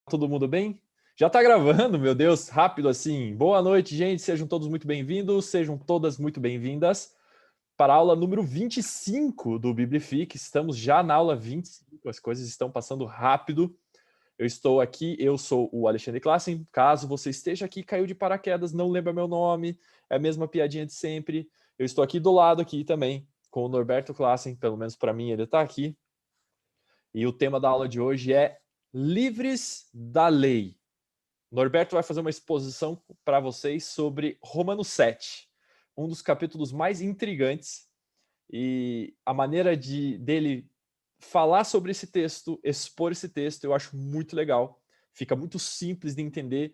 Todo mundo bem? Já tá gravando, meu Deus, rápido assim. Boa noite, gente. Sejam todos muito bem-vindos, sejam todas muito bem-vindas para a aula número 25 do Biblific. Estamos já na aula 25, as coisas estão passando rápido. Eu estou aqui, eu sou o Alexandre Klassen. Caso você esteja aqui, caiu de paraquedas, não lembra meu nome, é a mesma piadinha de sempre. Eu estou aqui do lado aqui também, com o Norberto Klassen, pelo menos para mim ele está aqui. E o tema da aula de hoje é Livres da Lei. Norberto vai fazer uma exposição para vocês sobre Romanos 7, um dos capítulos mais intrigantes, e a maneira dele falar sobre esse texto, expor esse texto, eu acho muito legal. Fica muito simples de entender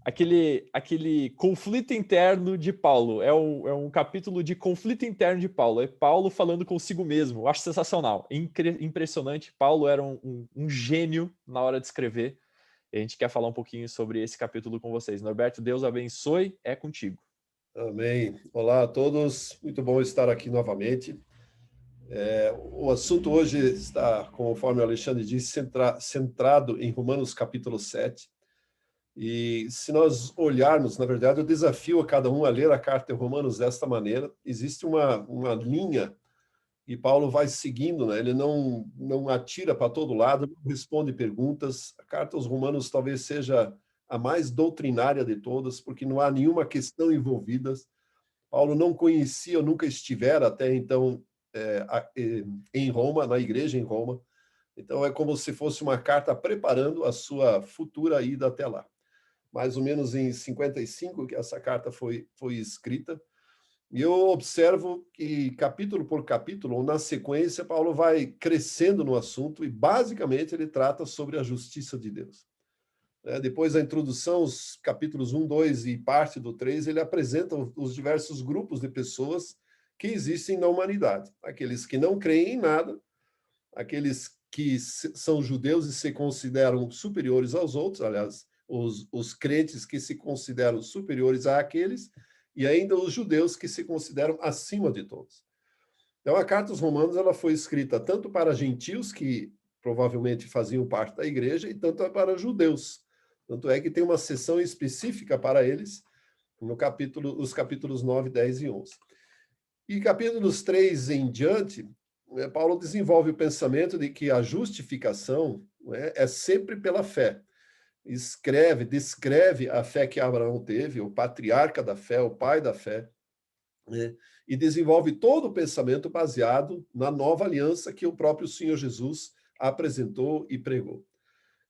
aquele conflito interno de Paulo. É um capítulo de conflito interno de Paulo. É Paulo falando consigo mesmo. Eu acho sensacional. Impressionante. Paulo era um gênio na hora de escrever. E a gente quer falar um pouquinho sobre esse capítulo com vocês. Norberto, Deus abençoe, é contigo. Amém. Olá a todos, muito bom estar aqui novamente. O assunto hoje está, conforme o Alexandre disse, centrado em Romanos capítulo 7. E se nós olharmos, na verdade, eu desafio a cada um a ler a carta de Romanos desta maneira. Existe uma linha e Paulo vai seguindo, né? Ele não atira para todo lado, não responde perguntas. A carta aos Romanos talvez seja a mais doutrinária de todas, porque não há nenhuma questão envolvida. Paulo não conhecia, nunca estivera até então em Roma, na igreja em Roma. Então é como se fosse uma carta preparando a sua futura ida até lá. Mais ou menos em 55 que essa carta foi escrita. E eu observo que capítulo por capítulo, ou na sequência, Paulo vai crescendo no assunto e basicamente ele trata sobre a justiça de Deus. Depois da introdução, os capítulos 1, 2 e parte do 3, ele apresenta os diversos grupos de pessoas que existem na humanidade. Aqueles que não creem em nada, aqueles que são judeus e se consideram superiores aos outros, aliás, os crentes que se consideram superiores àqueles, e ainda os judeus que se consideram acima de todos. Então, a Carta aos Romanos ela foi escrita tanto para gentios, que provavelmente faziam parte da igreja, e tanto para judeus. Tanto é que tem uma seção específica para eles, os capítulos 9, 10 e 11. E capítulos 3 em diante, Paulo desenvolve o pensamento de que a justificação é sempre pela fé. Descreve a fé que Abraão teve, o patriarca da fé, o pai da fé, e desenvolve todo o pensamento baseado na nova aliança que o próprio Senhor Jesus apresentou e pregou.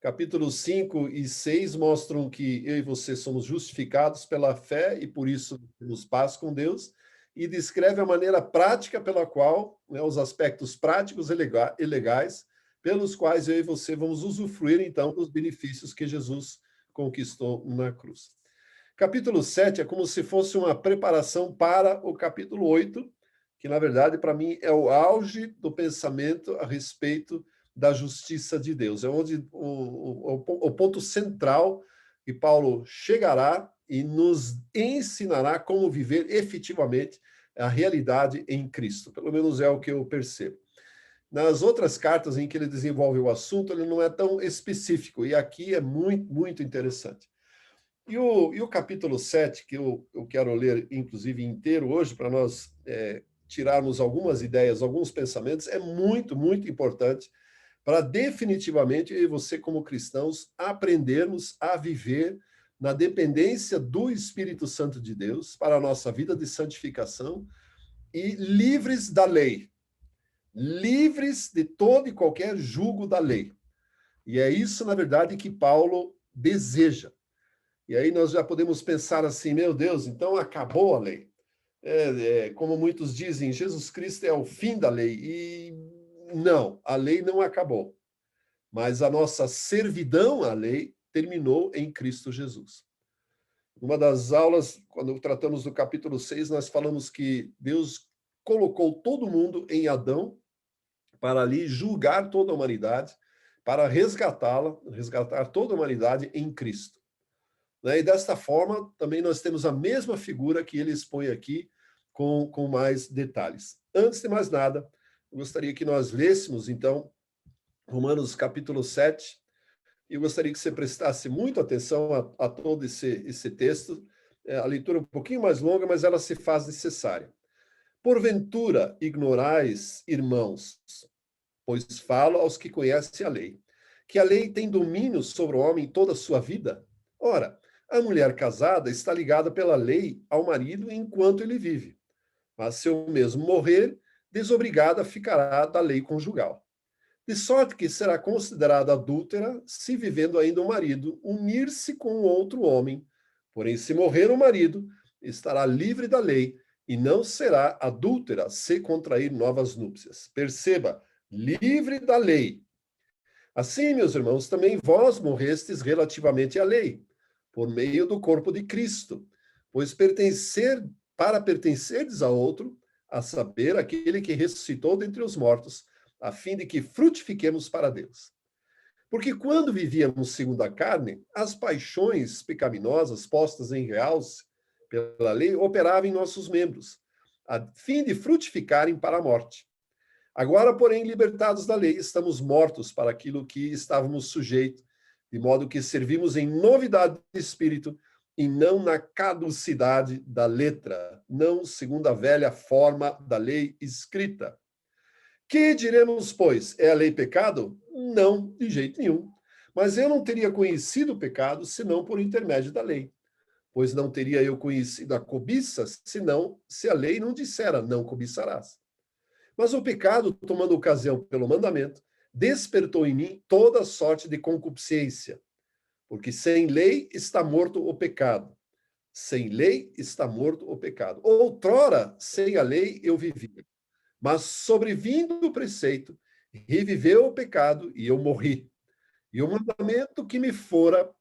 Capítulos 5 e 6 mostram que eu e você somos justificados pela fé e por isso temos paz com Deus, e descreve a maneira prática pela qual, os aspectos práticos e legais, pelos quais eu e você vamos usufruir, então, dos benefícios que Jesus conquistou na cruz. Capítulo 7 é como se fosse uma preparação para o capítulo 8, que, na verdade, para mim, é o auge do pensamento a respeito da justiça de Deus. É onde o ponto central que Paulo chegará e nos ensinará como viver efetivamente a realidade em Cristo. Pelo menos é o que eu percebo. Nas outras cartas em que ele desenvolve o assunto, ele não é tão específico, e aqui é muito, muito interessante. E o capítulo 7, que eu quero ler, inclusive, inteiro hoje, para nós tirarmos algumas ideias, alguns pensamentos, é muito, muito importante para definitivamente eu e você, como cristãos, aprendermos a viver na dependência do Espírito Santo de Deus para a nossa vida de santificação e livres da lei, livres de todo e qualquer jugo da lei. E é isso, na verdade, que Paulo deseja. E aí nós já podemos pensar assim, meu Deus, então acabou a lei. Como muitos dizem, Jesus Cristo é o fim da lei. E não, a lei não acabou. Mas a nossa servidão à lei terminou em Cristo Jesus. Uma das aulas, quando tratamos do capítulo 6, nós falamos que Deus colocou todo mundo em Adão para ali julgar toda a humanidade, para resgatar toda a humanidade em Cristo. E desta forma, também nós temos a mesma figura que ele expõe aqui, com mais detalhes. Antes de mais nada, eu gostaria que nós lêssemos, então, Romanos capítulo 7, E eu gostaria que você prestasse muito atenção a todo esse texto. A leitura é um pouquinho mais longa, mas ela se faz necessária. Porventura ignorais, irmãos, pois falo aos que conhecem a lei, que a lei tem domínio sobre o homem toda a sua vida? Ora, a mulher casada está ligada pela lei ao marido enquanto ele vive, mas se o mesmo morrer, desobrigada ficará da lei conjugal. De sorte que será considerada adúltera se, vivendo ainda o marido, unir-se com outro homem. Porém, se morrer o marido, estará livre da lei e não será adúltera se contrair novas núpcias. Perceba, livre da lei. Assim, meus irmãos, também vós morrestes relativamente à lei, por meio do corpo de Cristo, pois para pertencerdes a outro, a saber, aquele que ressuscitou dentre os mortos, a fim de que frutifiquemos para Deus. Porque quando vivíamos segundo a carne, as paixões pecaminosas postas em realce pela lei operavam em nossos membros, a fim de frutificarem para a morte. Agora, porém, libertados da lei, estamos mortos para aquilo que estávamos sujeitos, de modo que servimos em novidade de espírito e não na caducidade da letra, não segundo a velha forma da lei escrita. Que diremos, pois? É a lei pecado? Não, de jeito nenhum. Mas eu não teria conhecido o pecado senão por intermédio da lei. Pois não teria eu conhecido a cobiça, senão se a lei não dissera, não cobiçarás. Mas o pecado, tomando ocasião pelo mandamento, despertou em mim toda sorte de concupiscência. Porque sem lei está morto o pecado. Sem lei está morto o pecado. Outrora, sem a lei, eu vivia. Mas sobrevindo o preceito, reviveu o pecado e eu morri. E o mandamento que me fora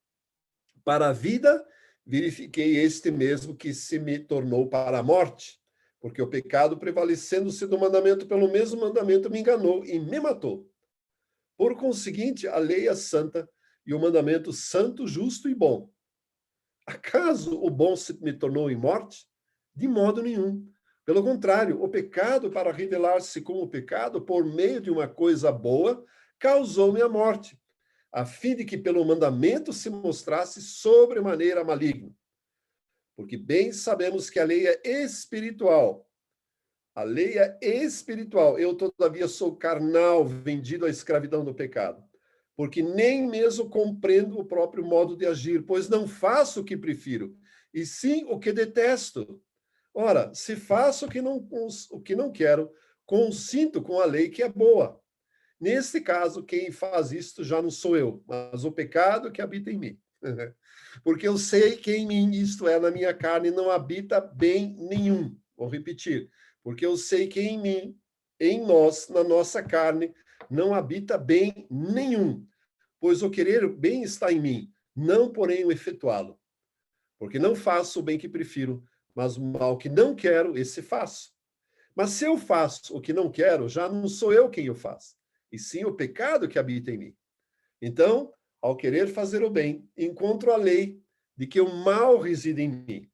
para a vida, verifiquei este mesmo que se me tornou para a morte. Porque o pecado, prevalecendo-se do mandamento pelo mesmo mandamento, me enganou e me matou. Por conseguinte, a lei é santa e o mandamento santo, justo e bom. Acaso o bom se me tornou em morte? De modo nenhum. Pelo contrário, o pecado, para revelar-se como pecado por meio de uma coisa boa, causou-me a morte, a fim de que pelo mandamento se mostrasse sobremaneira maligno. Porque bem sabemos que a lei é espiritual. A lei é espiritual. Eu, todavia, sou carnal, vendido à escravidão do pecado. Porque nem mesmo compreendo o próprio modo de agir, pois não faço o que prefiro, e sim o que detesto. Ora, se faço o que não quero, consinto com a lei que é boa. Neste caso, quem faz isto já não sou eu, mas o pecado que habita em mim. Porque eu sei que em mim, isto é, na minha carne, não habita bem nenhum. Vou repetir. Porque eu sei que em mim, em nós, na nossa carne, não habita bem nenhum. Pois o querer o bem está em mim, não porém o efetuá-lo. Porque não faço o bem que prefiro, mas o mal que não quero, esse faço. Mas se eu faço o que não quero, já não sou eu quem o faz, e sim o pecado que habita em mim. Então, ao querer fazer o bem, encontro a lei de que o mal reside em mim.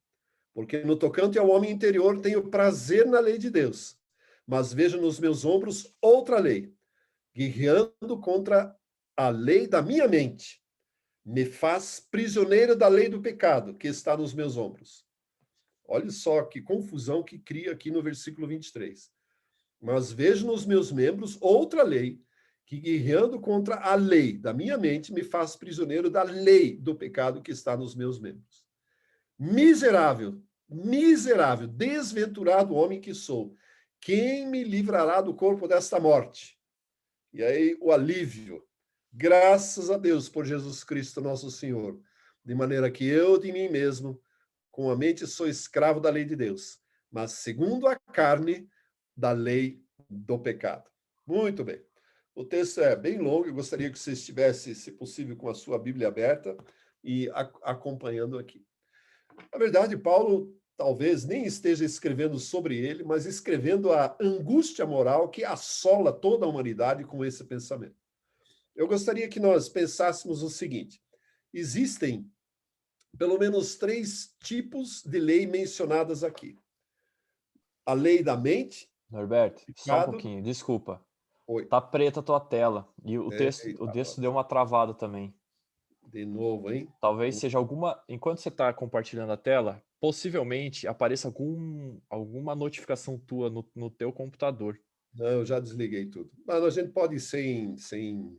Porque no tocante ao homem interior tenho prazer na lei de Deus, mas vejo nos meus ombros outra lei, guerreando contra a lei da minha mente. Me faz prisioneiro da lei do pecado que está nos meus ombros. Olha só que confusão que cria aqui no versículo 23. Mas vejo nos meus membros outra lei, que guerreando contra a lei da minha mente, me faz prisioneiro da lei do pecado que está nos meus membros. Miserável, miserável, desventurado homem que sou, quem me livrará do corpo desta morte? E aí o alívio, graças a Deus por Jesus Cristo nosso Senhor, de maneira que eu de mim mesmo, com a mente sou escravo da lei de Deus, mas segundo a carne, da lei do pecado. Muito bem. O texto é bem longo, eu gostaria que você estivesse, se possível, com a sua Bíblia aberta e acompanhando aqui. Na verdade, Paulo talvez nem esteja escrevendo sobre ele, mas escrevendo a angústia moral que assola toda a humanidade com esse pensamento. Eu gostaria que nós pensássemos o seguinte: existem pelo menos 3 tipos de lei mencionadas aqui. A lei da mente, Norberto, só um pecado. pouquinho, desculpa. Oi. Tá preta a tua tela e o Eita, texto nós. deu uma travada também. De novo, hein? Talvez seja alguma. Enquanto você está compartilhando a tela, possivelmente apareça alguma notificação tua no teu computador. Não, eu já desliguei tudo. Mas a gente pode ir sem...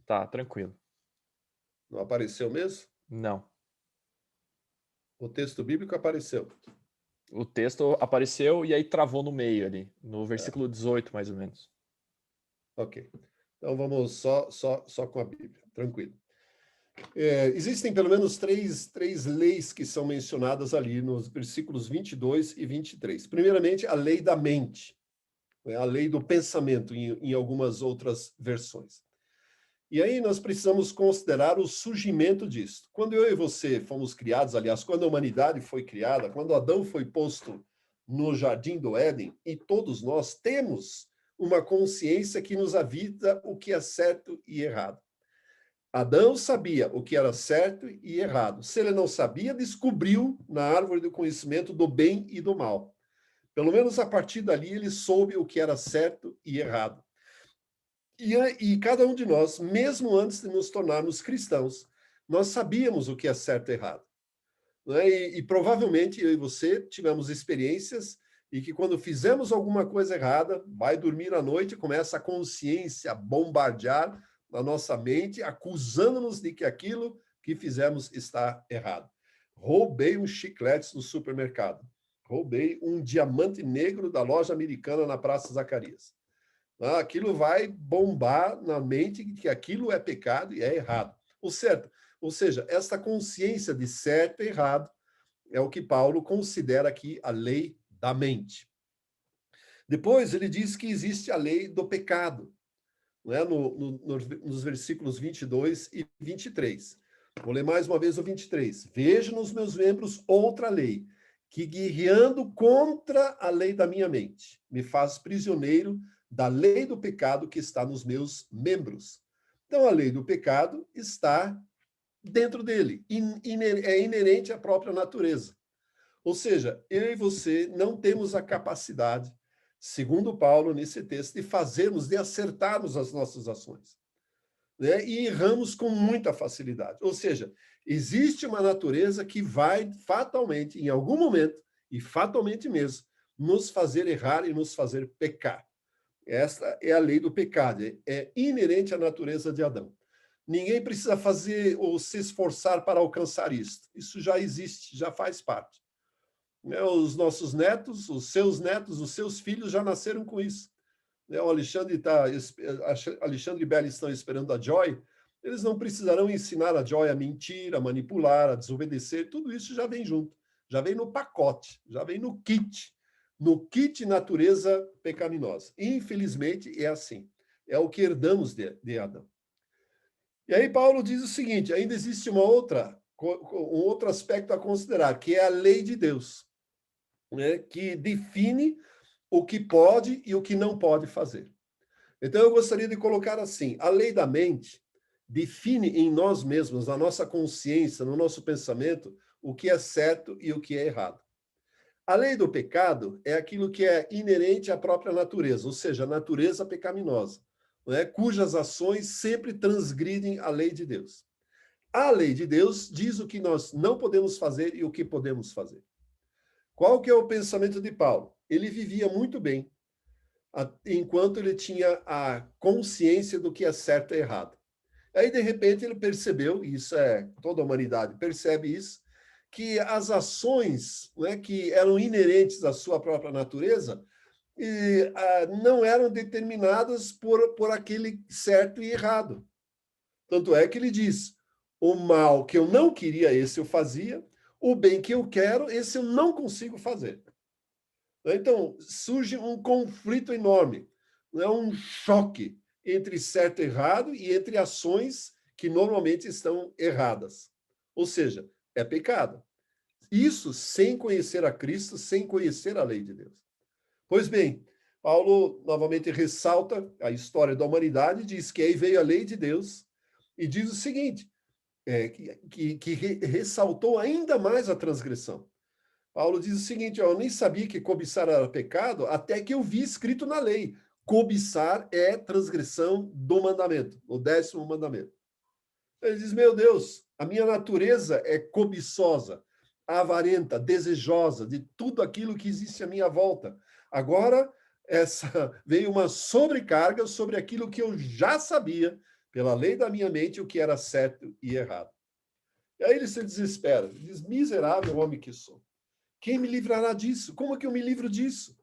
Tá, tranquilo. Não apareceu mesmo? Não. O texto bíblico apareceu. O texto apareceu e aí travou no meio ali, no versículo 18, mais ou menos. Ok. Então vamos só com a Bíblia. Tranquilo. Existem pelo menos três leis que são mencionadas ali nos versículos 22 e 23. Primeiramente, a lei da mente, né? A lei do pensamento, em algumas outras versões. E aí nós precisamos considerar o surgimento disso. Quando eu e você fomos criados, aliás, quando a humanidade foi criada, quando Adão foi posto no jardim do Éden, e todos nós temos uma consciência que nos avisa o que é certo e errado. Adão sabia o que era certo e errado. Se ele não sabia, descobriu na árvore do conhecimento do bem e do mal. Pelo menos a partir dali ele soube o que era certo e errado. E cada um de nós, mesmo antes de nos tornarmos cristãos, nós sabíamos o que é certo e errado. Né? E provavelmente eu e você tivemos experiências e que quando fizemos alguma coisa errada, vai dormir à noite, começa a consciência a bombardear na nossa mente, acusando-nos de que aquilo que fizemos está errado. Roubei uns chicletes no supermercado. Roubei um diamante negro da loja americana na Praça Zacarias. Aquilo vai bombar na mente que aquilo é pecado e é errado. Ou seja, essa consciência de certo e errado é o que Paulo considera aqui a lei da mente. Depois ele diz que existe a lei do pecado, né? Nos versículos 22 e 23. Vou ler mais uma vez o 23. Vejo nos meus membros outra lei, que guerreando contra a lei da minha mente, me faz prisioneiro da lei do pecado que está nos meus membros. Então, a lei do pecado está dentro dele, é inerente à própria natureza. Ou seja, eu e você não temos a capacidade, segundo Paulo nesse texto, de acertarmos as nossas ações. Né? E erramos com muita facilidade. Ou seja, existe uma natureza que vai fatalmente, em algum momento, e fatalmente mesmo, nos fazer errar e nos fazer pecar. Esta é a lei do pecado, é inerente à natureza de Adão. Ninguém precisa fazer ou se esforçar para alcançar isso. Isso já existe, já faz parte. Os nossos netos, os seus filhos já nasceram com isso. O Alexandre e Bela estão esperando a Joy, eles não precisarão ensinar a Joy a mentir, a manipular, a desobedecer, tudo isso já vem junto, já vem no pacote, já vem no kit natureza pecaminosa. Infelizmente, é assim. É o que herdamos de Adão. E aí Paulo diz o seguinte, ainda existe um outro aspecto a considerar, que é a lei de Deus, né, que define o que pode e o que não pode fazer. Então, eu gostaria de colocar assim, a lei da mente define em nós mesmos, na nossa consciência, no nosso pensamento, o que é certo e o que é errado. A lei do pecado é aquilo que é inerente à própria natureza, ou seja, a natureza pecaminosa, né, cujas ações sempre transgridem a lei de Deus. A lei de Deus diz o que nós não podemos fazer e o que podemos fazer. Qual que é o pensamento de Paulo? Ele vivia muito bem, enquanto ele tinha a consciência do que é certo e errado. Aí, de repente, ele percebeu, e isso toda a humanidade percebe isso, que as ações, né, que eram inerentes à sua própria natureza não eram determinadas por aquele certo e errado. Tanto é que ele diz, o mal que eu não queria, esse eu fazia, o bem que eu quero, esse eu não consigo fazer. Então, surge um conflito enorme, um choque entre certo e errado e entre ações que normalmente estão erradas. Ou seja, é pecado. Isso sem conhecer a Cristo, sem conhecer a lei de Deus. Pois bem, Paulo novamente ressalta a história da humanidade, diz que aí veio a lei de Deus e diz o seguinte, que ressaltou ainda mais a transgressão. Paulo diz o seguinte, eu nem sabia que cobiçar era pecado, até que eu vi escrito na lei. Cobiçar é transgressão do mandamento, o 10º mandamento. Ele diz, meu Deus, A minha natureza é cobiçosa, avarenta, desejosa de tudo aquilo que existe à minha volta. Agora, veio uma sobrecarga sobre aquilo que eu já sabia, pela lei da minha mente, o que era certo e errado. E aí ele se desespera, diz, miserável homem que sou. Quem me livrará disso? Como é que eu me livro disso?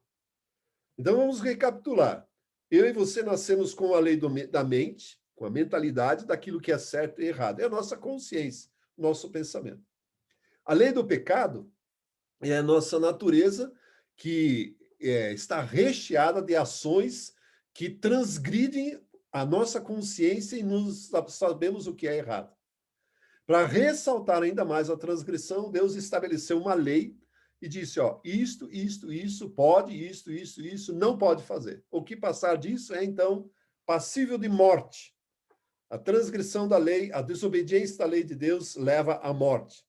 Então vamos recapitular. Eu e você nascemos com a lei da mente, com a mentalidade daquilo que é certo e errado. É a nossa consciência, nosso pensamento. A lei do pecado é a nossa natureza que está recheada de ações que transgridem a nossa consciência e nos sabemos o que é errado. Para ressaltar ainda mais a transgressão, Deus estabeleceu uma lei e disse, ó, isso pode, isso não pode fazer. O que passar disso é, então, passível de morte. A transgressão da lei, a desobediência da lei de Deus leva à morte.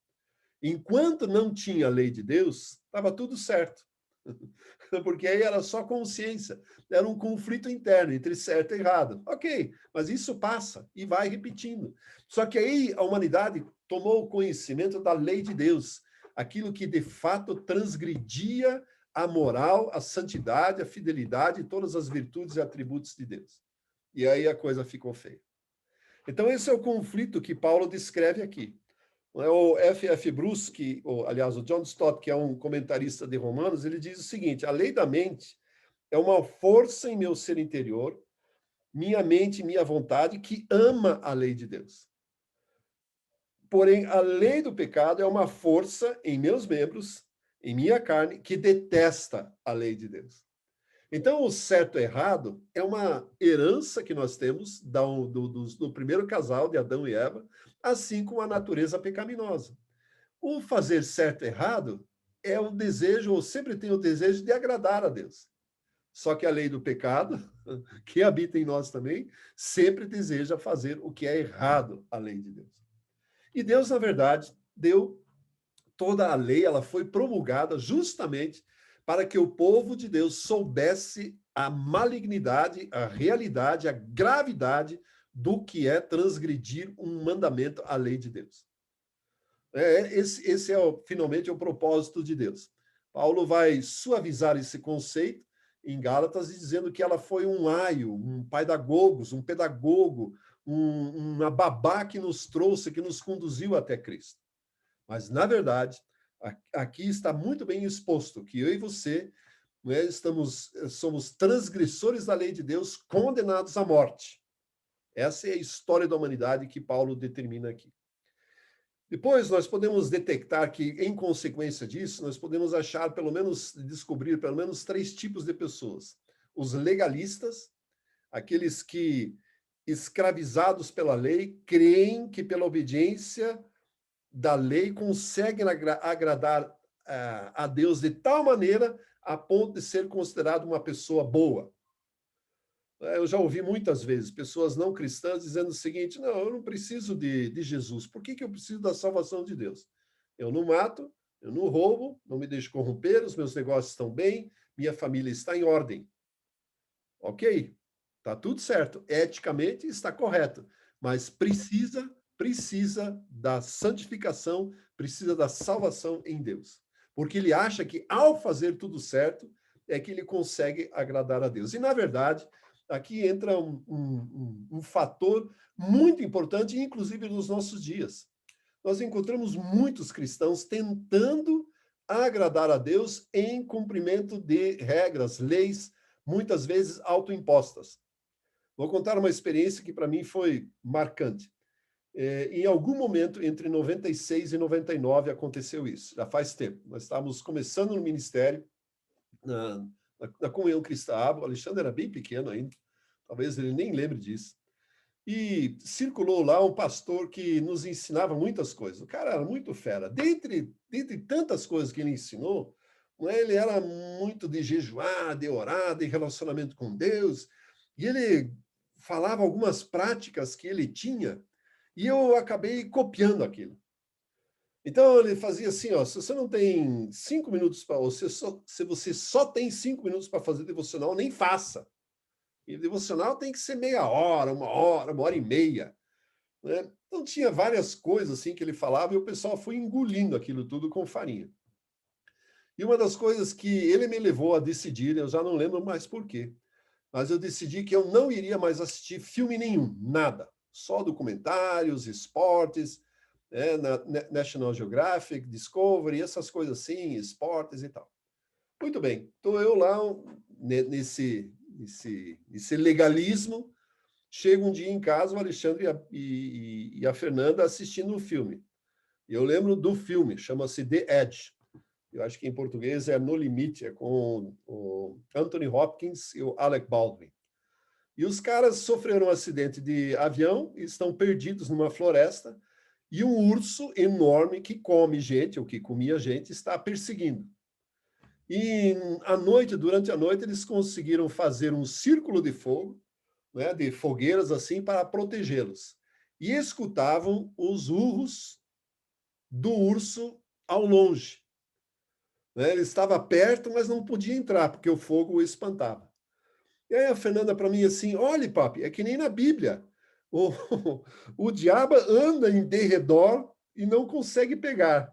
Enquanto não tinha a lei de Deus, estava tudo certo. Porque aí era só consciência. Era um conflito interno entre certo e errado. Ok, mas isso passa e vai repetindo. Só que aí a humanidade tomou conhecimento da lei de Deus, aquilo que de fato transgredia a moral, a santidade, a fidelidade e todas as virtudes e atributos de Deus. E aí a coisa ficou feia. Então, esse é o conflito que Paulo descreve aqui. O F.F. Bruce, aliás, o John Stott, que é um comentarista de Romanos, ele diz o seguinte, a lei da mente é uma força em meu ser interior, minha mente, minha vontade, que ama a lei de Deus. Porém, a lei do pecado é uma força em meus membros, em minha carne, que detesta a lei de Deus. Então, o certo e errado é uma herança que nós temos do primeiro casal de Adão e Eva, assim como a natureza pecaminosa. O fazer certo e errado é o desejo, ou sempre tem o desejo de agradar a Deus. Só que a lei do pecado, que habita em nós também, sempre deseja fazer o que é errado à lei de Deus. E Deus, na verdade, deu toda a lei, ela foi promulgada justamente para que o povo de Deus soubesse a malignidade, a realidade, a gravidade do que é transgredir um mandamento, a lei de Deus. Esse é, finalmente, o propósito de Deus. Paulo vai suavizar esse conceito em Gálatas, dizendo que ela foi um aio, um paidagogos, um pedagogo, uma babá que nos trouxe, que nos conduziu até Cristo. Mas, na verdade, aqui está muito bem exposto que eu e você somos transgressores da lei de Deus, condenados à morte. Essa é a história da humanidade que Paulo determina aqui. Depois, nós podemos detectar que, em consequência disso, nós podemos descobrir pelo menos 3 tipos de pessoas. Os legalistas, aqueles que, escravizados pela lei, creem que pela obediência da lei conseguem agradar a Deus de tal maneira a ponto de ser considerado uma pessoa boa. Eu já ouvi muitas vezes pessoas não cristãs dizendo o seguinte, não, eu não preciso de Jesus, por que eu preciso da salvação de Deus? Eu não mato, eu não roubo, não me deixo corromper, os meus negócios estão bem, minha família está em ordem. Ok, está tudo certo, eticamente está correto, mas precisa da santificação, precisa da salvação em Deus. Porque ele acha que ao fazer tudo certo, é que ele consegue agradar a Deus. E, na verdade, aqui entra um fator muito importante, inclusive nos nossos dias. Nós encontramos muitos cristãos tentando agradar a Deus em cumprimento de regras, leis, muitas vezes autoimpostas. Vou contar uma experiência que para mim foi marcante. Em algum momento, entre 96 e 99, aconteceu isso. Já faz tempo. Nós estávamos começando no ministério, na Comunhão Cristã. O Alexandre era bem pequeno ainda. Talvez ele nem lembre disso. E circulou lá um pastor que nos ensinava muitas coisas. O cara era muito fera. Dentre tantas coisas que ele ensinou, ele era muito de jejuar, de orar, de relacionamento com Deus. E ele falava algumas práticas que ele tinha, e eu acabei copiando aquilo. Então, ele fazia assim, ó, se você não tem 5 minutos para... Se você só tem 5 minutos para fazer devocional, nem faça. E devocional tem que ser meia hora, 1 hora, 1 hora e meia. Né? Então tinha várias coisas assim que ele falava e o pessoal foi engolindo aquilo tudo com farinha. E uma das coisas que ele me levou a decidir, eu já não lembro mais por quê, mas eu decidi que eu não iria mais assistir filme nenhum, nada. Só documentários, esportes, na National Geographic, Discovery, essas coisas assim, esportes e tal. Muito bem, estou eu lá nesse legalismo. Chega um dia em casa, o Alexandre e a Fernanda assistindo um filme. Eu lembro do filme, chama-se The Edge. Eu acho que em português é No Limite, é com o Anthony Hopkins e o Alec Baldwin. E os caras sofreram um acidente de avião e estão perdidos numa floresta, e um urso enorme que come gente, ou que comia gente, está perseguindo. E à noite, durante a noite, eles conseguiram fazer um círculo de fogo, né, de fogueiras assim, para protegê-los. E escutavam os urros do urso ao longe. Né? Ele estava perto, mas não podia entrar, porque o fogo o espantava. E aí a Fernanda para mim assim, olha, papi, é que nem na Bíblia. O, o diabo anda em derredor e não consegue pegar.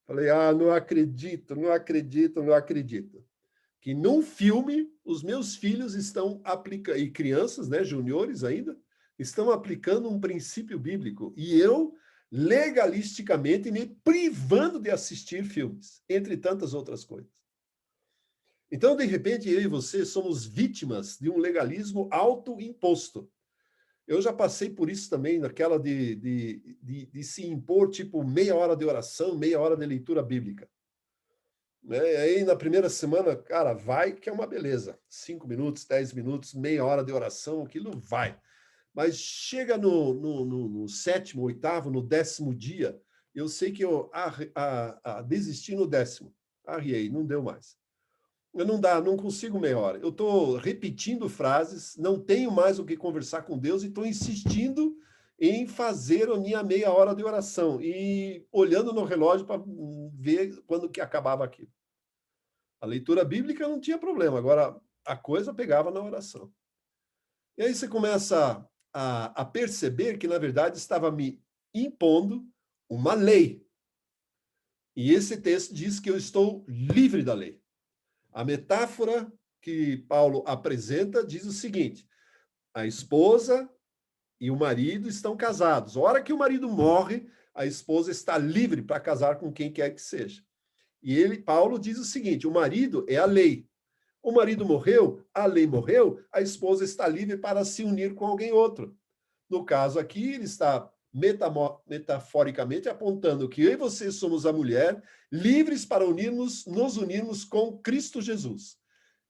Falei, não acredito, não acredito, não acredito. Que num filme, os meus filhos estão aplicando, e crianças, né, juniores ainda, estão aplicando um princípio bíblico. E eu, legalisticamente, me privando de assistir filmes, entre tantas outras coisas. Então, de repente, eu e você somos vítimas de um legalismo autoimposto. Eu já passei por isso também, naquela de se impor, tipo, meia hora de oração, meia hora de leitura bíblica. Né? E aí, na primeira semana, cara, vai que é uma beleza. 5 minutos, 10 minutos, meia hora de oração, aquilo vai. Mas chega no sétimo, oitavo, no 10º dia, eu sei que eu desisti no 10º. Arriei, não deu mais. Não dá, não consigo meia hora. Eu estou repetindo frases, não tenho mais o que conversar com Deus e estou insistindo em fazer a minha meia hora de oração e olhando no relógio para ver quando que acabava aquilo. A leitura bíblica não tinha problema, agora a coisa pegava na oração. E aí você começa a perceber que, na verdade, estava me impondo uma lei. E esse texto diz que eu estou livre da lei. A metáfora que Paulo apresenta diz o seguinte: a esposa e o marido estão casados. A hora que o marido morre, a esposa está livre para casar com quem quer que seja. E Paulo diz o seguinte: o marido é a lei. O marido morreu, a lei morreu, a esposa está livre para se unir com alguém outro. No caso aqui, ele está metaforicamente apontando que eu e você somos a mulher, livres para nos unirmos com Cristo Jesus.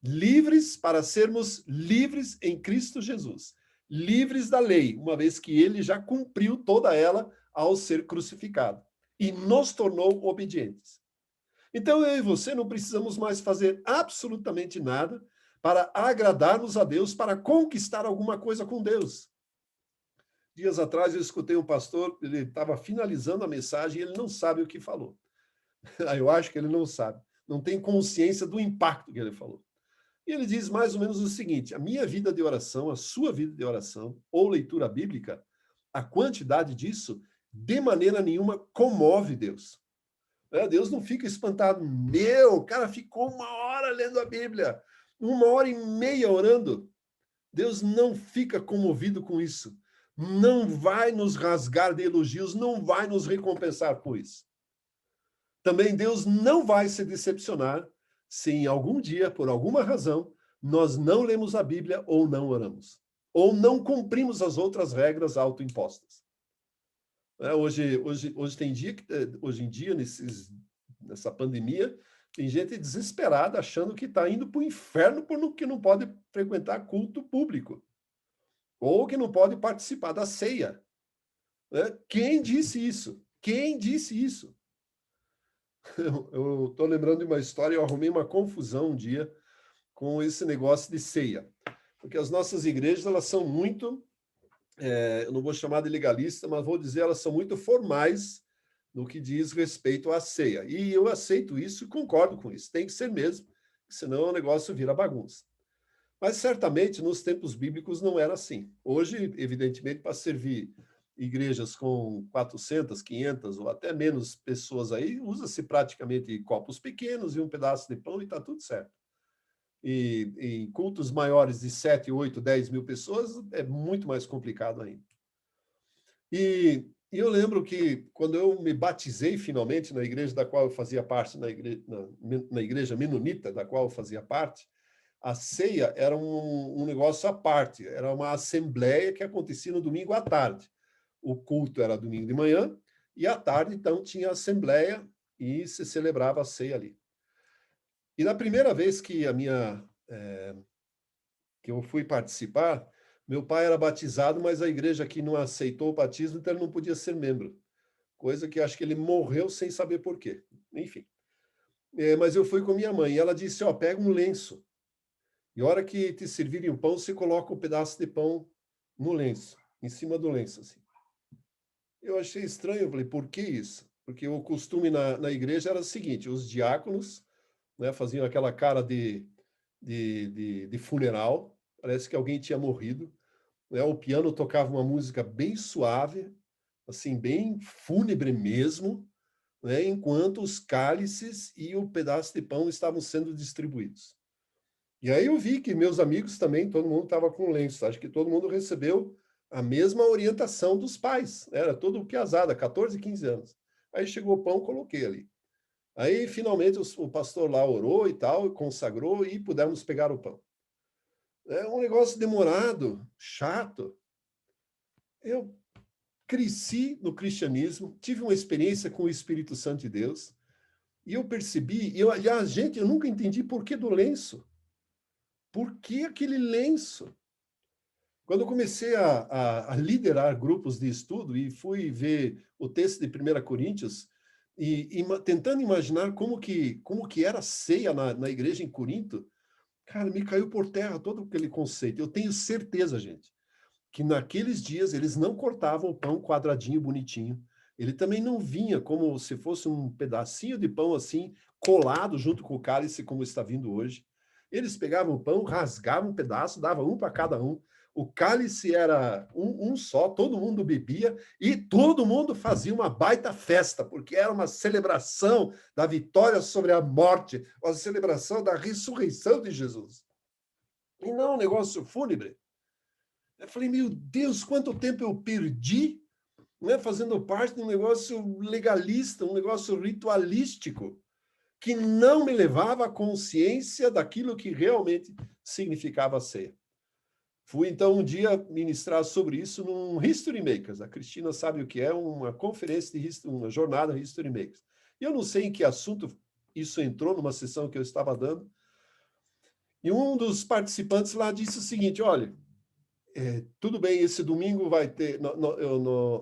Livres para sermos livres em Cristo Jesus. Livres da lei, uma vez que ele já cumpriu toda ela ao ser crucificado. E nos tornou obedientes. Então, eu e você não precisamos mais fazer absolutamente nada para agradarmos a Deus, para conquistar alguma coisa com Deus. Dias atrás eu escutei um pastor, ele estava finalizando a mensagem e ele não sabe o que falou. Eu acho que ele não sabe, não tem consciência do impacto que ele falou. E ele diz mais ou menos o seguinte: a minha vida de oração, a sua vida de oração, ou leitura bíblica, a quantidade disso, de maneira nenhuma, comove Deus. Deus não fica espantado. O cara ficou 1 hora lendo a Bíblia, 1 hora e meia orando. Deus não fica comovido com isso. Não vai nos rasgar de elogios, não vai nos recompensar por isso. Também Deus não vai se decepcionar se em algum dia, por alguma razão, nós não lemos a Bíblia ou não oramos. Ou não cumprimos as outras regras autoimpostas. Hoje tem dia que, hoje em dia, nessa pandemia, tem gente desesperada achando que está indo para o inferno porque não pode frequentar culto público ou que não pode participar da ceia. Quem disse isso? Quem disse isso? Eu estou lembrando de uma história, eu arrumei uma confusão um dia com esse negócio de ceia, porque as nossas igrejas elas são muito eu não vou chamar de legalista, mas vou dizer, elas são muito formais no que diz respeito à ceia. E eu aceito isso e concordo com isso. Tem que ser mesmo, senão o negócio vira bagunça. Mas certamente nos tempos bíblicos não era assim. Hoje, evidentemente, para servir igrejas com 400, 500 ou até menos pessoas aí, usa-se praticamente copos pequenos e um pedaço de pão e está tudo certo. E em cultos maiores de 7, 8, 10 mil pessoas, é muito mais complicado ainda. E eu lembro que quando eu me batizei finalmente na igreja da qual eu fazia parte, na igreja menonita da qual eu fazia parte, a ceia era um negócio à parte, era uma assembleia que acontecia no domingo à tarde. O culto era domingo de manhã, e à tarde, então, tinha a assembleia e se celebrava a ceia ali. E na primeira vez que que eu fui participar, meu pai era batizado, mas a igreja aqui não aceitou o batismo, então ele não podia ser membro. Coisa que acho que ele morreu sem saber por quê. Enfim. Mas eu fui com minha mãe, e ela disse, ó, pega um lenço, e a hora que te servirem o pão, você coloca um pedaço de pão no lenço, em cima do lenço, assim. Eu achei estranho, eu falei, por que isso? Porque o costume na igreja era o seguinte, os diáconos, né, faziam aquela cara de funeral, parece que alguém tinha morrido, né? O piano tocava uma música bem suave, assim, bem fúnebre mesmo, né? Enquanto os cálices e o pedaço de pão estavam sendo distribuídos. E aí eu vi que meus amigos também, todo mundo estava com lenço, acho que todo mundo recebeu a mesma orientação dos pais, era todo piazada, 14, 15 anos. Aí chegou o pão, coloquei ali. Aí, finalmente, o pastor lá orou e tal, consagrou e pudemos pegar o pão. É um negócio demorado, chato. Eu cresci no cristianismo, tive uma experiência com o Espírito Santo de Deus, e eu percebi, aliás, gente, eu nunca entendi por que do lenço. Por que aquele lenço? Quando eu comecei a liderar grupos de estudo e fui ver o texto de 1 Coríntios, e tentando imaginar como que era a ceia na igreja em Corinto, cara, me caiu por terra todo aquele conceito. Eu tenho certeza, gente, que naqueles dias eles não cortavam o pão quadradinho, bonitinho. Ele também não vinha como se fosse um pedacinho de pão assim, colado junto com o cálice, como está vindo hoje. Eles pegavam o pão, rasgavam um pedaço, davam um para cada um. O cálice era um só, todo mundo bebia e todo mundo fazia uma baita festa, porque era uma celebração da vitória sobre a morte, uma celebração da ressurreição de Jesus. E não um negócio fúnebre. Eu falei, meu Deus, quanto tempo eu perdi, né, fazendo parte de um negócio legalista, um negócio ritualístico, que não me levava à consciência daquilo que realmente significava a ceia. Fui, então, um dia ministrar sobre isso num History Makers. A Cristina sabe o que é uma conferência uma jornada History Makers. E eu não sei em que assunto isso entrou numa sessão que eu estava dando. E um dos participantes lá disse o seguinte, olha, tudo bem, esse domingo vai ter,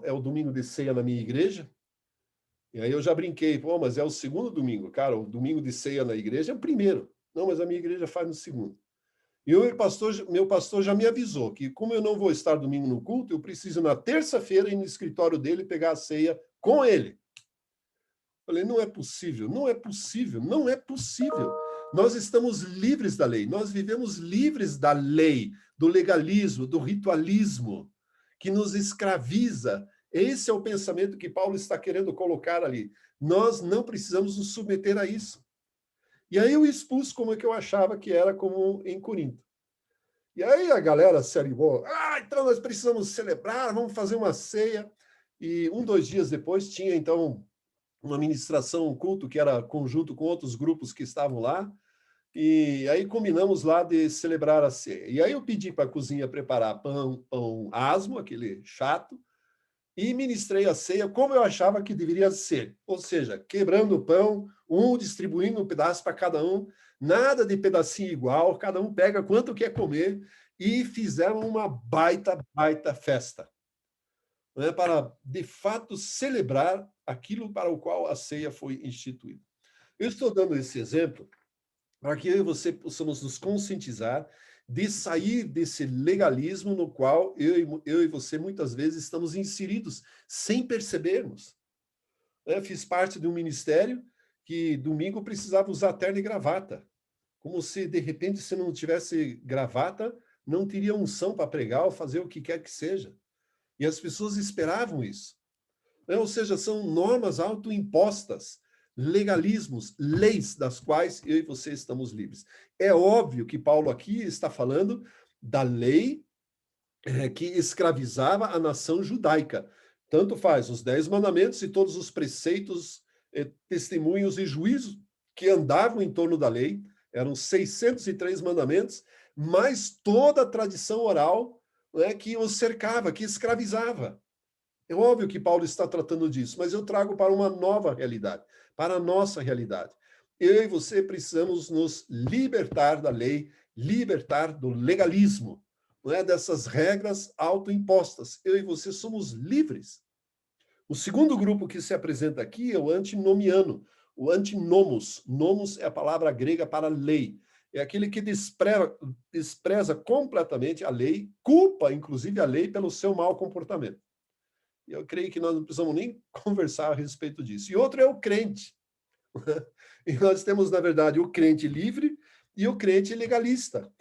é o domingo de ceia na minha igreja. E aí eu já brinquei, pô, mas é o segundo domingo. Cara, o domingo de ceia na igreja é o primeiro. Não, mas a minha igreja faz no segundo. E o meu pastor já me avisou que, como eu não vou estar domingo no culto, eu preciso, na terça-feira, ir no escritório dele pegar a ceia com ele. Falei, não é possível, não é possível, não é possível. Nós estamos livres da lei, nós vivemos livres da lei, do legalismo, do ritualismo, que nos escraviza. Esse é o pensamento que Paulo está querendo colocar ali. Nós não precisamos nos submeter a isso. E aí eu expus como é que eu achava que era como em Corinto. E aí a galera se animou. Então nós precisamos celebrar, vamos fazer uma ceia. E 2 dias depois tinha, então, uma ministração, um culto que era conjunto com outros grupos que estavam lá, e aí combinamos lá de celebrar a ceia. E aí eu pedi para a cozinha preparar pão asmo, aquele chato, e ministrei a ceia como eu achava que deveria ser, ou seja, quebrando o pão, distribuindo um pedaço para cada um, nada de pedacinho igual, cada um pega quanto quer comer, e fizeram uma baita festa, né, para, de fato, celebrar aquilo para o qual a ceia foi instituída. Eu estou dando esse exemplo para que eu e você possamos nos conscientizar de sair desse legalismo no qual eu e você muitas vezes estamos inseridos sem percebermos. Fiz parte de um ministério que domingo precisava usar terno e gravata, como se de repente se não tivesse gravata, não teria unção para pregar ou fazer o que quer que seja. E as pessoas esperavam isso. Ou seja, são normas autoimpostas, legalismos, leis das quais eu e você estamos livres. É óbvio que Paulo aqui está falando da lei que escravizava a nação judaica. Tanto faz os 10 mandamentos e todos os preceitos, testemunhos e juízos que andavam em torno da lei, eram 603 mandamentos, mais toda a tradição oral, né, que os cercava, que escravizava. É óbvio que Paulo está tratando disso, mas eu trago para uma nova realidade, para a nossa realidade. Eu e você precisamos nos libertar da lei, libertar do legalismo, não é, dessas regras autoimpostas. Eu e você somos livres. O segundo grupo que se apresenta aqui é o antinomiano, o antinomos. Nomos é a palavra grega para lei. É aquele que despreza completamente a lei, culpa, inclusive, a lei pelo seu mau comportamento. E eu creio que nós não precisamos nem conversar a respeito disso. E outro é o crente. E nós temos, na verdade, o crente livre e o crente legalista.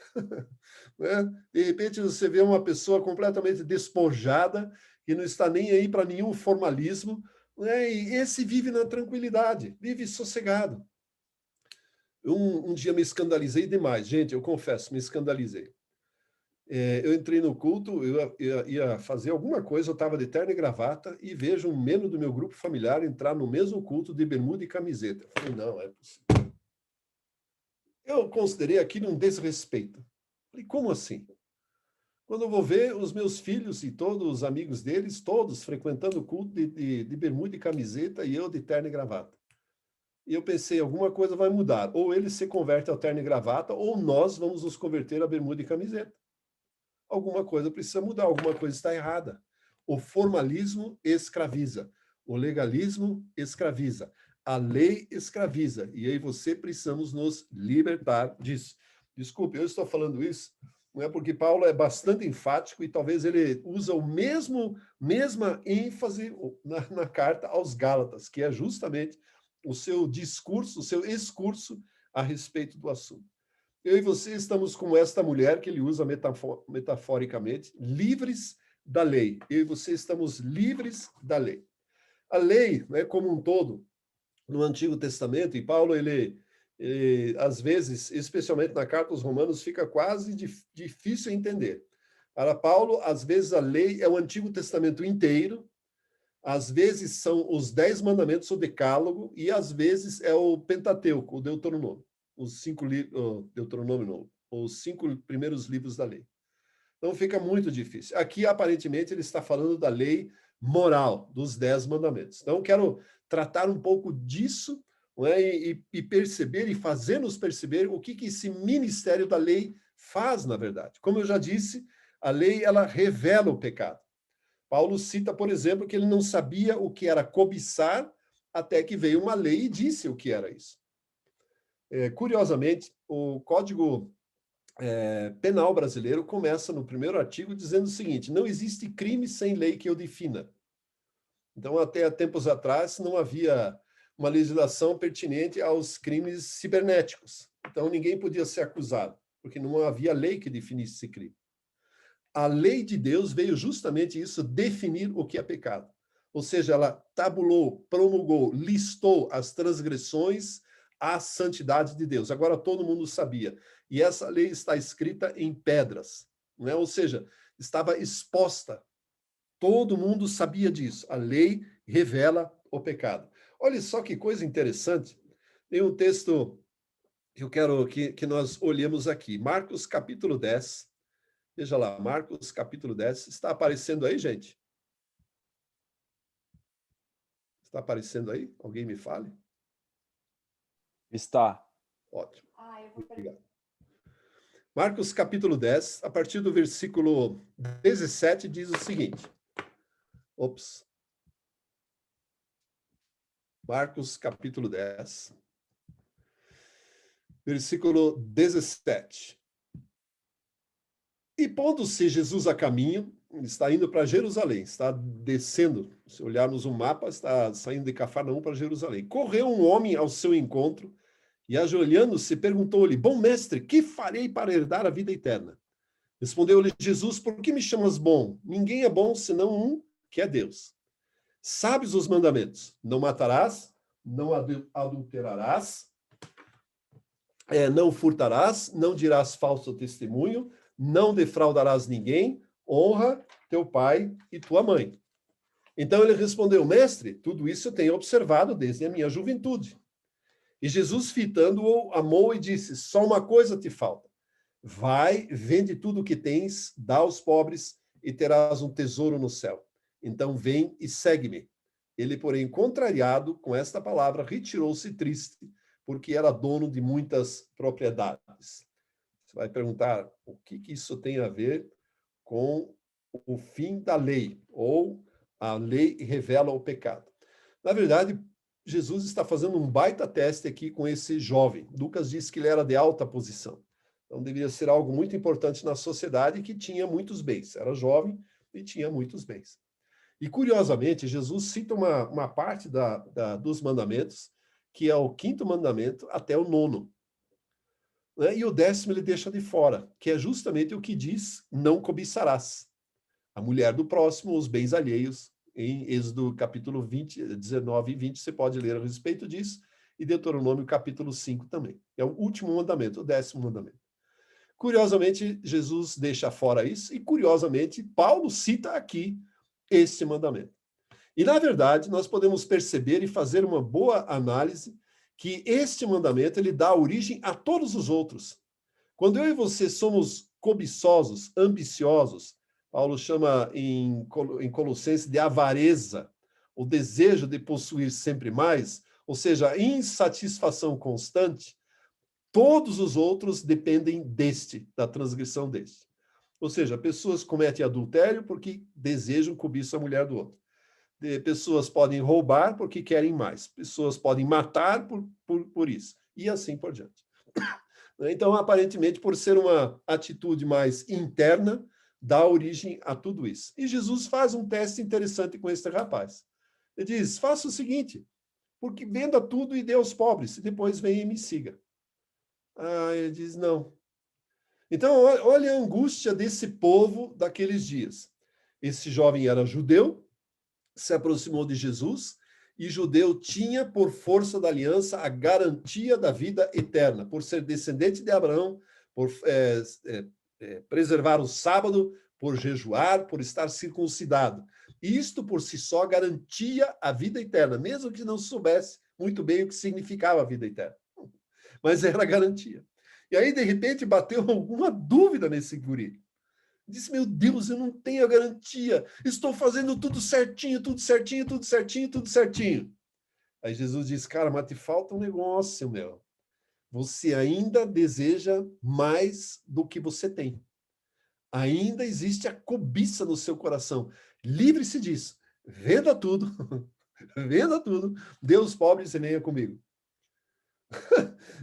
De repente, você vê uma pessoa completamente despojada, que não está nem aí para nenhum formalismo, e esse vive na tranquilidade, vive sossegado. Um dia me escandalizei demais, gente, eu confesso, me escandalizei. Eu entrei no culto, eu ia fazer alguma coisa, eu estava de terno e gravata, e vejo um membro do meu grupo familiar entrar no mesmo culto de bermuda e camiseta. Eu falei, não, é possível. Eu considerei aquilo um desrespeito. Falei, como assim? Quando eu vou ver os meus filhos e todos os amigos deles, todos frequentando o culto de bermuda e camiseta, e eu de terno e gravata. E eu pensei, alguma coisa vai mudar. Ou eles se convertem ao terno e gravata, ou nós vamos nos converter a bermuda e camiseta. Alguma coisa precisa mudar, alguma coisa está errada. O formalismo escraviza, o legalismo escraviza, a lei escraviza, e aí você precisamos nos libertar disso. Desculpe, eu estou falando isso, não é porque Paulo é bastante enfático e talvez ele usa mesma ênfase na carta aos Gálatas, que é justamente o seu discurso, o seu excurso a respeito do assunto. Eu e você estamos como esta mulher, que ele usa metaforicamente, livres da lei. Eu e você estamos livres da lei. A lei, né, como um todo, no Antigo Testamento, e Paulo, ele às vezes, especialmente na carta aos Romanos, fica quase difícil entender. Para Paulo, às vezes a lei é o Antigo Testamento inteiro, às vezes são os 10 mandamentos, o decálogo, e às vezes é o Pentateuco, o Deuteronômio. Os 5 livros, Deuteronômio não, os 5 primeiros livros da lei. Então fica muito difícil. Aqui, aparentemente, ele está falando da lei moral, dos 10 mandamentos. Então, quero tratar um pouco disso, não é? E perceber e fazer-nos perceber o que esse ministério da lei faz, na verdade. Como eu já disse, a lei, ela revela o pecado. Paulo cita, por exemplo, que ele não sabia o que era cobiçar até que veio uma lei e disse o que era isso. Curiosamente, o Código Penal brasileiro começa no primeiro artigo dizendo o seguinte: não existe crime sem lei que o defina. Então, até tempos atrás, não havia uma legislação pertinente aos crimes cibernéticos. Então, ninguém podia ser acusado, porque não havia lei que definisse esse crime. A lei de Deus veio justamente isso, definir o que é pecado. Ou seja, ela tabulou, promulgou, listou as transgressões à santidade de Deus. Agora todo mundo sabia. E essa lei está escrita em pedras, não é? Ou seja, estava exposta. Todo mundo sabia disso. A lei revela o pecado. Olha só que coisa interessante. Tem um texto que eu quero que nós olhemos aqui. Marcos capítulo 10. Veja lá, Marcos capítulo 10. Está aparecendo aí, gente? Está aparecendo aí? Alguém me fale? Está. Ótimo. Obrigado. Marcos capítulo 10, a partir do versículo 17, diz o seguinte. Marcos capítulo 10, versículo 17. E pondo-se Jesus a caminho, está indo para Jerusalém, está descendo, se olharmos o mapa, está saindo de Cafarnaum para Jerusalém. Correu um homem ao seu encontro e, ajoelhando-se, perguntou-lhe: Bom mestre, que farei para herdar a vida eterna? Respondeu-lhe Jesus: por que me chamas bom? Ninguém é bom senão um, que é Deus. Sabes os mandamentos: não matarás, não adulterarás, não furtarás, não dirás falso testemunho, não defraudarás ninguém, honra teu pai e tua mãe. Então ele respondeu: mestre, tudo isso eu tenho observado desde a minha juventude. E Jesus, fitando-o, amou e disse: só uma coisa te falta. Vai, vende tudo o que tens, dá aos pobres e terás um tesouro no céu. Então vem e segue-me. Ele, porém, contrariado com esta palavra, retirou-se triste, porque era dono de muitas propriedades. Você vai perguntar o que isso tem a ver com o fim da lei, ou a lei revela o pecado. Na verdade, Jesus está fazendo um baita teste aqui com esse jovem. Lucas diz que ele era de alta posição. Então, deveria ser algo muito importante na sociedade, que tinha muitos bens. Era jovem e tinha muitos bens. E, curiosamente, Jesus cita uma parte dos mandamentos, que é o 5º mandamento até o 9º. Né? E o 10º ele deixa de fora, que é justamente o que diz: não cobiçarás a mulher do próximo, os bens alheios. Em Êxodo capítulo 20, 19 e 20, você pode ler a respeito disso, e Deuteronômio capítulo 5 também. É o último mandamento, o 10º mandamento. Curiosamente, Jesus deixa fora isso, e curiosamente, Paulo cita aqui este mandamento. E, na verdade, nós podemos perceber e fazer uma boa análise que este mandamento ele dá origem a todos os outros. Quando eu e você somos cobiçosos, ambiciosos, Paulo chama em Colossenses de avareza, o desejo de possuir sempre mais, ou seja, a insatisfação constante, todos os outros dependem da transgressão deste. Ou seja, pessoas cometem adultério porque desejam cobiçar a mulher do outro. Pessoas podem roubar porque querem mais. Pessoas podem matar por isso. E assim por diante. Então, aparentemente, por ser uma atitude mais interna, dá origem a tudo isso. E Jesus faz um teste interessante com esse rapaz. Ele diz: faça o seguinte, porque venda tudo e dê aos pobres, e depois venha e me siga. Ele diz: não. Então, olha a angústia desse povo daqueles dias. Esse jovem era judeu, se aproximou de Jesus, e judeu tinha, por força da aliança, a garantia da vida eterna, por ser descendente de Abraão, por preservar o sábado, por jejuar, por estar circuncidado. Isto, por si só, garantia a vida eterna, mesmo que não soubesse muito bem o que significava a vida eterna. Mas era a garantia. E aí, de repente, bateu alguma dúvida nesse guri. Disse: meu Deus, eu não tenho a garantia. Estou fazendo tudo certinho, tudo certinho, tudo certinho, tudo certinho. Aí Jesus diz: cara, mas te falta um negócio, meu. Você ainda deseja mais do que você tem. Ainda existe a cobiça no seu coração. Livre-se disso. Venda tudo. Venda tudo. Dê aos pobres e venha comigo.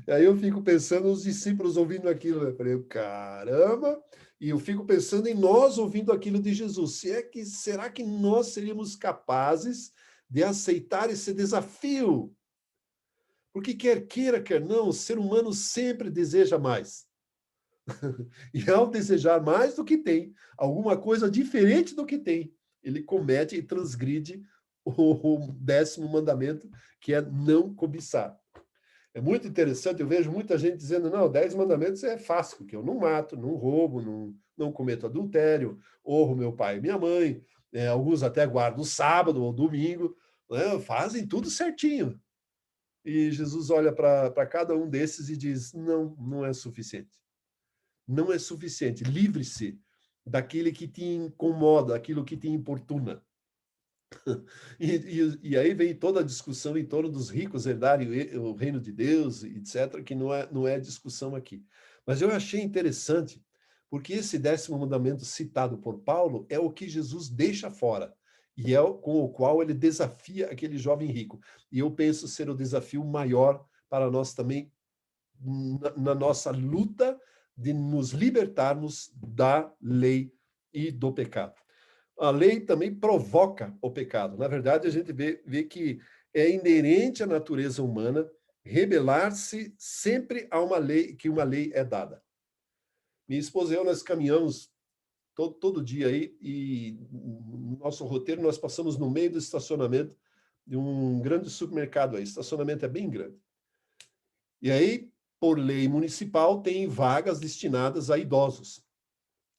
Aí eu fico pensando os discípulos ouvindo aquilo. Eu falei: caramba! E eu fico pensando em nós ouvindo aquilo de Jesus. Será que nós seríamos capazes de aceitar esse desafio? Porque quer queira, quer não, o ser humano sempre deseja mais. E ao desejar mais do que tem, alguma coisa diferente do que tem, ele comete e transgride o 10º mandamento, que é não cobiçar. É muito interessante, eu vejo muita gente dizendo: não, 10 mandamentos é fácil, porque eu não mato, não roubo, não cometo adultério, honro meu pai e minha mãe, alguns até guardam o sábado ou domingo, né, fazem tudo certinho. E Jesus olha para cada um desses e diz: não, não é suficiente. Não é suficiente. Livre-se daquele que te incomoda, aquilo que te importuna. E aí vem toda a discussão em torno dos ricos herdarem o reino de Deus, etc., que não é discussão aqui. Mas eu achei interessante, porque esse 10º mandamento citado por Paulo é o que Jesus deixa fora, e é com o qual ele desafia aquele jovem rico. E eu penso ser o desafio maior para nós também, na nossa luta de nos libertarmos da lei e do pecado. A lei também provoca o pecado. Na verdade, a gente vê que é inerente à natureza humana rebelar-se sempre a uma lei, que uma lei é dada. Minha esposa e eu, nós caminhamos todo dia aí, e no nosso roteiro nós passamos no meio do estacionamento de um grande supermercado aí. O estacionamento é bem grande. E aí, por lei municipal, tem vagas destinadas a idosos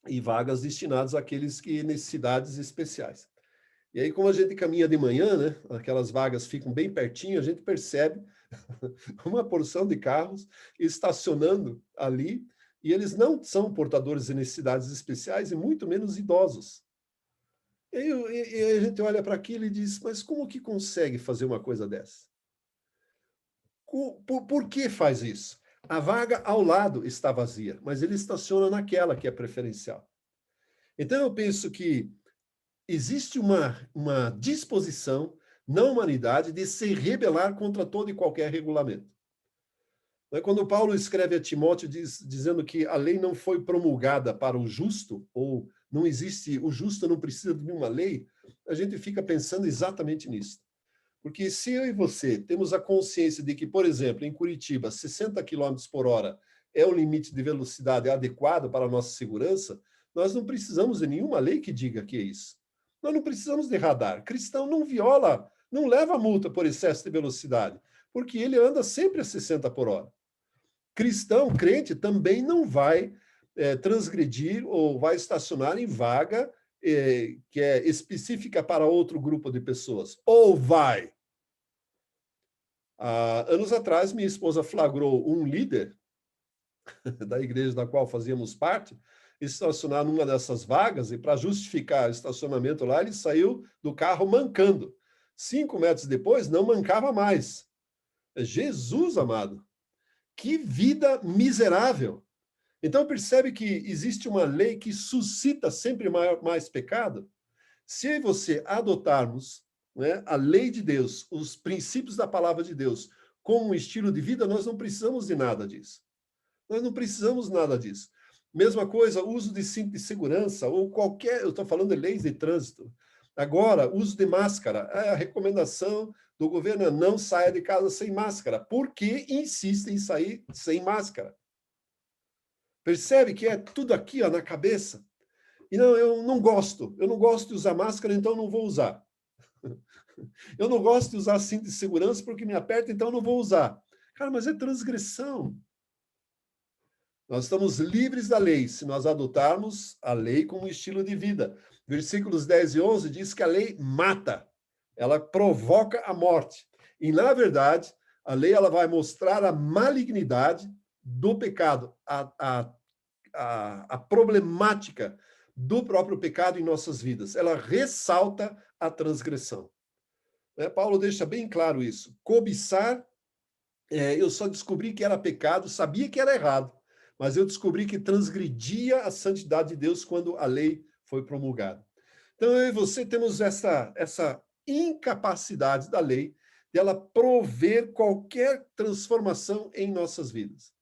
e vagas destinadas àqueles que necessidades especiais. E aí, como a gente caminha de manhã, né, aquelas vagas ficam bem pertinho, a gente percebe uma porção de carros estacionando ali, e eles não são portadores de necessidades especiais e muito menos idosos. E a gente olha para aquilo e diz, mas como que consegue fazer uma coisa dessa? Por que faz isso? A vaga ao lado está vazia, mas ele estaciona naquela que é preferencial. Então, eu penso que existe uma disposição na humanidade de se rebelar contra todo e qualquer regulamento. Quando Paulo escreve a Timóteo dizendo que a lei não foi promulgada para o justo, ou não existe, o justo não precisa de uma lei, a gente fica pensando exatamente nisso. Porque se eu e você temos a consciência de que, por exemplo, em Curitiba, 60 km por hora é o limite de velocidade adequado para a nossa segurança, nós não precisamos de nenhuma lei que diga que é isso. Nós não precisamos de radar. Cristão não viola, não leva multa por excesso de velocidade, porque ele anda sempre a 60 por hora. Cristão, crente, também não vai transgredir ou vai estacionar em vaga que é específica para outro grupo de pessoas. Ou vai. Anos atrás, minha esposa flagrou um líder da igreja da qual fazíamos parte estacionar numa dessas vagas, e para justificar o estacionamento lá, ele saiu do carro mancando. 5 metros depois, não mancava mais. Jesus amado! Que vida miserável! Então, percebe que existe uma lei que suscita sempre mais pecado? Se você adotarmos, né, a lei de Deus, os princípios da palavra de Deus, como um estilo de vida, nós não precisamos de nada disso. Nós não precisamos nada disso. Mesma coisa, uso de cinto de segurança, ou qualquer, eu estou falando de leis de trânsito. Agora, uso de máscara. A recomendação do governo é não saia de casa sem máscara. Por que insistem em sair sem máscara? Percebe que é tudo aqui, ó, na cabeça? E não, eu não gosto de usar máscara, então não vou usar. Eu não gosto de usar cinto de segurança porque me aperta, então não vou usar. Cara, mas é transgressão. Nós estamos livres da lei se nós adotarmos a lei como estilo de vida. Versículos 10 e 11 diz que a lei mata, ela provoca a morte. E, na verdade, a lei ela vai mostrar a malignidade do pecado, a problemática do próprio pecado em nossas vidas. Ela ressalta a transgressão. Paulo deixa bem claro isso. Cobiçar, eu só descobri que era pecado, sabia que era errado, mas eu descobri que transgredia a santidade de Deus quando a lei foi promulgada. Então, eu e você temos essa incapacidade da lei de ela prover qualquer transformação em nossas vidas.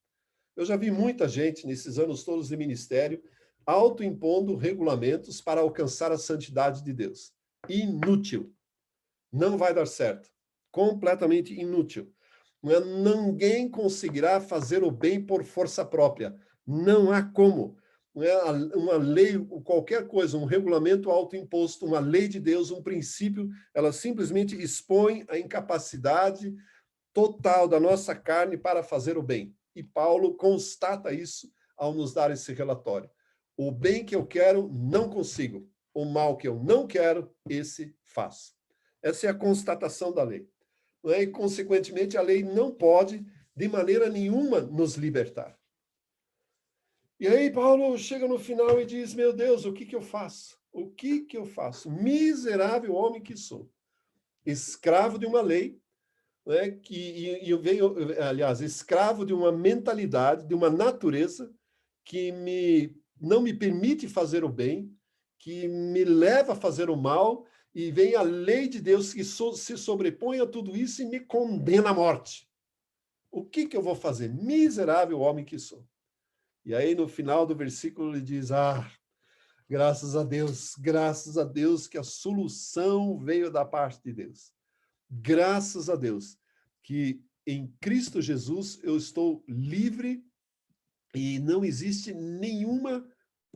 Eu já vi muita gente, nesses anos todos de ministério, autoimpondo regulamentos para alcançar a santidade de Deus. Inútil. Não vai dar certo. Completamente inútil. Ninguém conseguirá fazer o bem por força própria. Não há como. Uma lei, qualquer coisa, um regulamento autoimposto, uma lei de Deus, um princípio, ela simplesmente expõe a incapacidade total da nossa carne para fazer o bem. E Paulo constata isso ao nos dar esse relatório. O bem que eu quero, não consigo. O mal que eu não quero, esse faço. Essa é a constatação da lei. E, consequentemente, a lei não pode, de maneira nenhuma, nos libertar. E aí Paulo chega no final e diz, meu Deus, o que que eu faço? O que que eu faço? Miserável homem que sou. Escravo de uma lei, né, e eu venho, aliás, escravo de uma mentalidade, de uma natureza que não me permite fazer o bem, que me leva a fazer o mal, e vem a lei de Deus que se sobrepõe a tudo isso e me condena à morte. O que que eu vou fazer? Miserável homem que sou. E aí, no final do versículo, ele diz, graças a Deus que a solução veio da parte de Deus. Graças a Deus que em Cristo Jesus eu estou livre E não existe nenhuma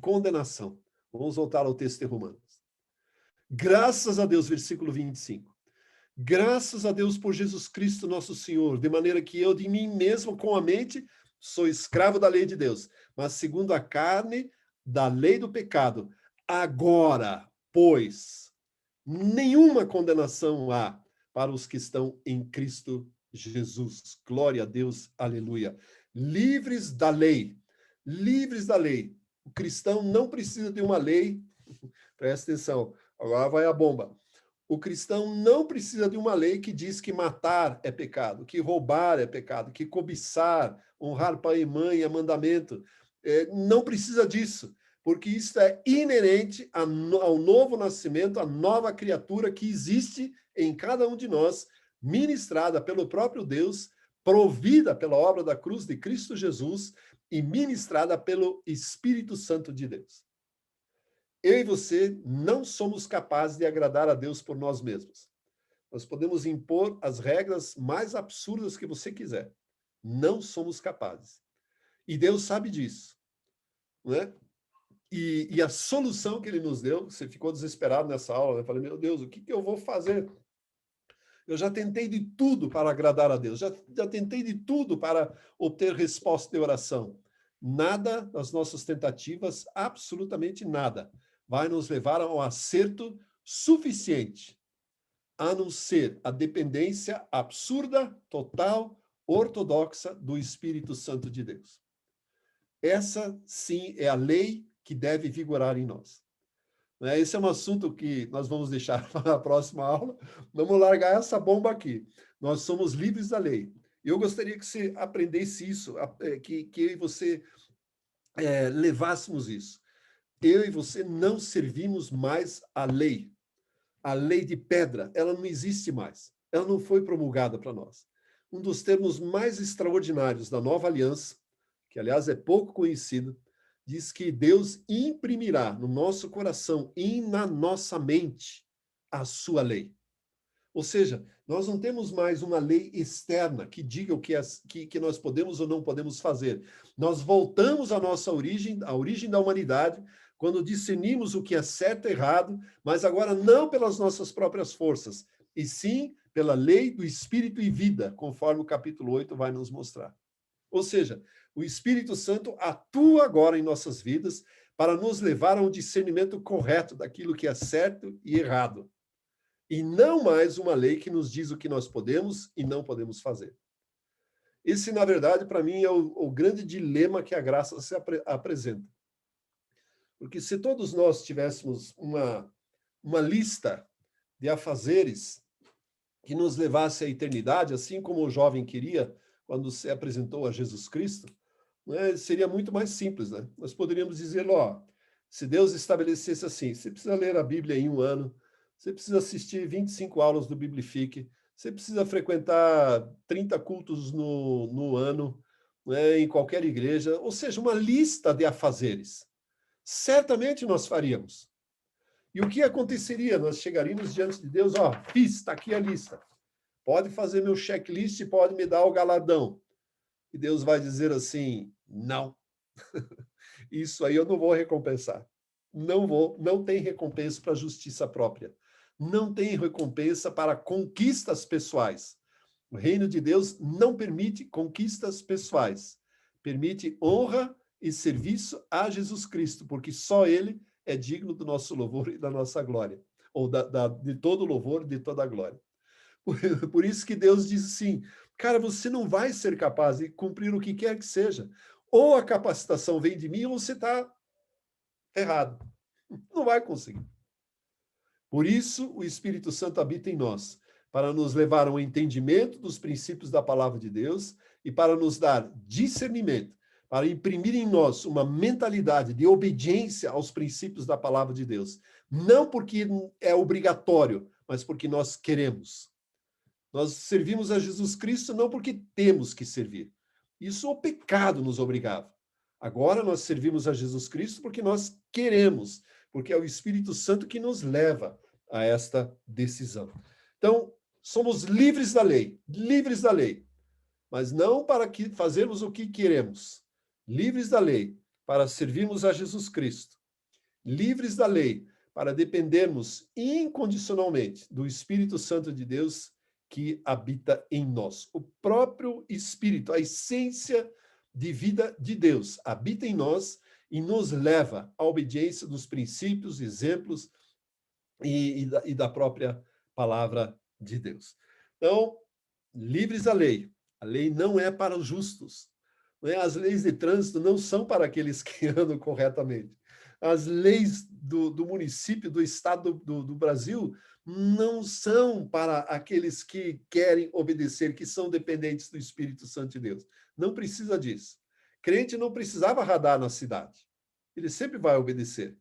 condenação. Vamos voltar ao texto de Romanos. Graças a Deus, versículo 25. Graças a Deus por Jesus Cristo, nosso Senhor, de maneira que eu de mim mesmo, com a mente, sou escravo da lei de Deus, mas segundo a carne, da lei do pecado. Agora, pois, nenhuma condenação há para os que estão em Cristo Jesus. Glória a Deus, aleluia. Livres da lei, livres da lei. O cristão não precisa de uma lei, presta atenção, agora vai a bomba. O cristão não precisa de uma lei que diz que matar é pecado, que roubar é pecado, que cobiçar, honrar pai e mãe é mandamento. Não precisa disso, porque isso é inerente ao novo nascimento, à nova criatura que existe em cada um de nós, ministrada pelo próprio Deus, provida pela obra da cruz de Cristo Jesus e ministrada pelo Espírito Santo de Deus. Eu e você não somos capazes de agradar a Deus por nós mesmos. Nós podemos impor as regras mais absurdas que você quiser. Não somos capazes. E Deus sabe disso. Não é? E a solução que ele nos deu, você ficou desesperado nessa aula, né? Eu falei, meu Deus, o que eu vou fazer? Eu já tentei de tudo para agradar a Deus, já tentei de tudo para obter resposta de oração. Nada das nossas tentativas, absolutamente nada, vai nos levar a um acerto suficiente, a não ser a dependência absurda, total, ortodoxa do Espírito Santo de Deus. Essa, sim, é a lei que deve vigorar em nós. Esse é um assunto que nós vamos deixar para a próxima aula. Vamos largar essa bomba aqui. Nós somos livres da lei. Eu gostaria que você aprendesse isso, que eu e você levássemos isso. Eu e você não servimos mais a lei. A lei de pedra, ela não existe mais. Ela não foi promulgada para nós. Um dos termos mais extraordinários da nova aliança, que aliás é pouco conhecido, diz que Deus imprimirá no nosso coração e na nossa mente a sua lei. Ou seja, nós não temos mais uma lei externa que diga o que nós podemos ou não podemos fazer. Nós voltamos à nossa origem, à origem da humanidade, quando discernimos o que é certo e errado, mas agora não pelas nossas próprias forças, e sim pela lei do Espírito e vida, conforme o capítulo 8 vai nos mostrar. Ou seja, o Espírito Santo atua agora em nossas vidas para nos levar a um discernimento correto daquilo que é certo e errado. E não mais uma lei que nos diz o que nós podemos e não podemos fazer. Esse, na verdade, para mim, é o grande dilema que a graça se apresenta. Porque se todos nós tivéssemos uma lista de afazeres que nos levasse à eternidade, assim como o jovem queria quando se apresentou a Jesus Cristo, né, seria muito mais simples, né? Nós poderíamos dizer, ó, se Deus estabelecesse assim, você precisa ler a Bíblia em um ano, você precisa assistir 25 aulas do Biblifique, você precisa frequentar 30 cultos no ano, né, em qualquer igreja, ou seja, uma lista de afazeres. Certamente nós faríamos. E o que aconteceria? Nós chegaríamos diante de Deus, ó, fiz, está aqui a lista. Pode fazer meu checklist, pode me dar o galadão. E Deus vai dizer assim, não. Isso aí eu não vou recompensar. Não vou, não tem recompensa para justiça própria. Não tem recompensa para conquistas pessoais. O reino de Deus não permite conquistas pessoais. Permite honra e serviço a Jesus Cristo, porque só Ele é digno do nosso louvor e da nossa glória, ou de todo louvor e de toda a glória. Por isso que Deus diz assim, cara, você não vai ser capaz de cumprir o que quer que seja. Ou a capacitação vem de mim, ou você está errado. Não vai conseguir. Por isso, o Espírito Santo habita em nós, para nos levar ao entendimento dos princípios da palavra de Deus e para nos dar discernimento, para imprimir em nós uma mentalidade de obediência aos princípios da palavra de Deus. Não porque é obrigatório, mas porque nós queremos. Nós servimos a Jesus Cristo não porque temos que servir. Isso o pecado nos obrigava. Agora nós servimos a Jesus Cristo porque nós queremos, porque é o Espírito Santo que nos leva a esta decisão. Então, somos livres da lei, mas não para que fazermos o que queremos, livres da lei para servirmos a Jesus Cristo, livres da lei para dependermos incondicionalmente do Espírito Santo de Deus que habita em nós. O próprio Espírito, a essência de vida de Deus, habita em nós e nos leva à obediência dos princípios, exemplos e da própria palavra de Deus. Então, livres da lei. A lei não é para os justos. Não é? As leis de trânsito não são para aqueles que andam corretamente. As leis do município, do estado do Brasil, não são para aqueles que querem obedecer, que são dependentes do Espírito Santo de Deus. Não precisa disso. Crente não precisava radar na cidade. Ele sempre vai obedecer.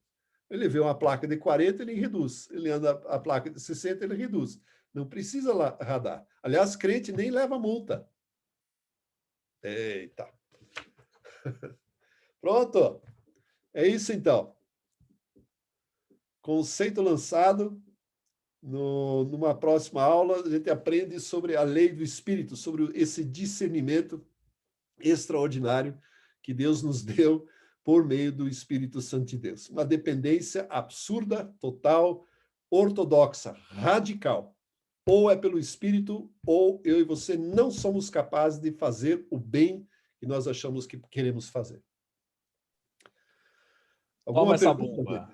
Ele vê uma placa de 40, ele reduz. Ele anda a placa de 60, ele reduz. Não precisa radar. Aliás, crente nem leva multa. Eita. Pronto. É isso, então. Conceito lançado. Numa próxima aula, a gente aprende sobre a lei do Espírito, sobre esse discernimento extraordinário que Deus nos deu por meio do Espírito Santo de Deus. Uma dependência absurda, total, ortodoxa, radical. Ou é pelo Espírito, ou eu e você não somos capazes de fazer o bem que nós achamos que queremos fazer. Toma essa bomba.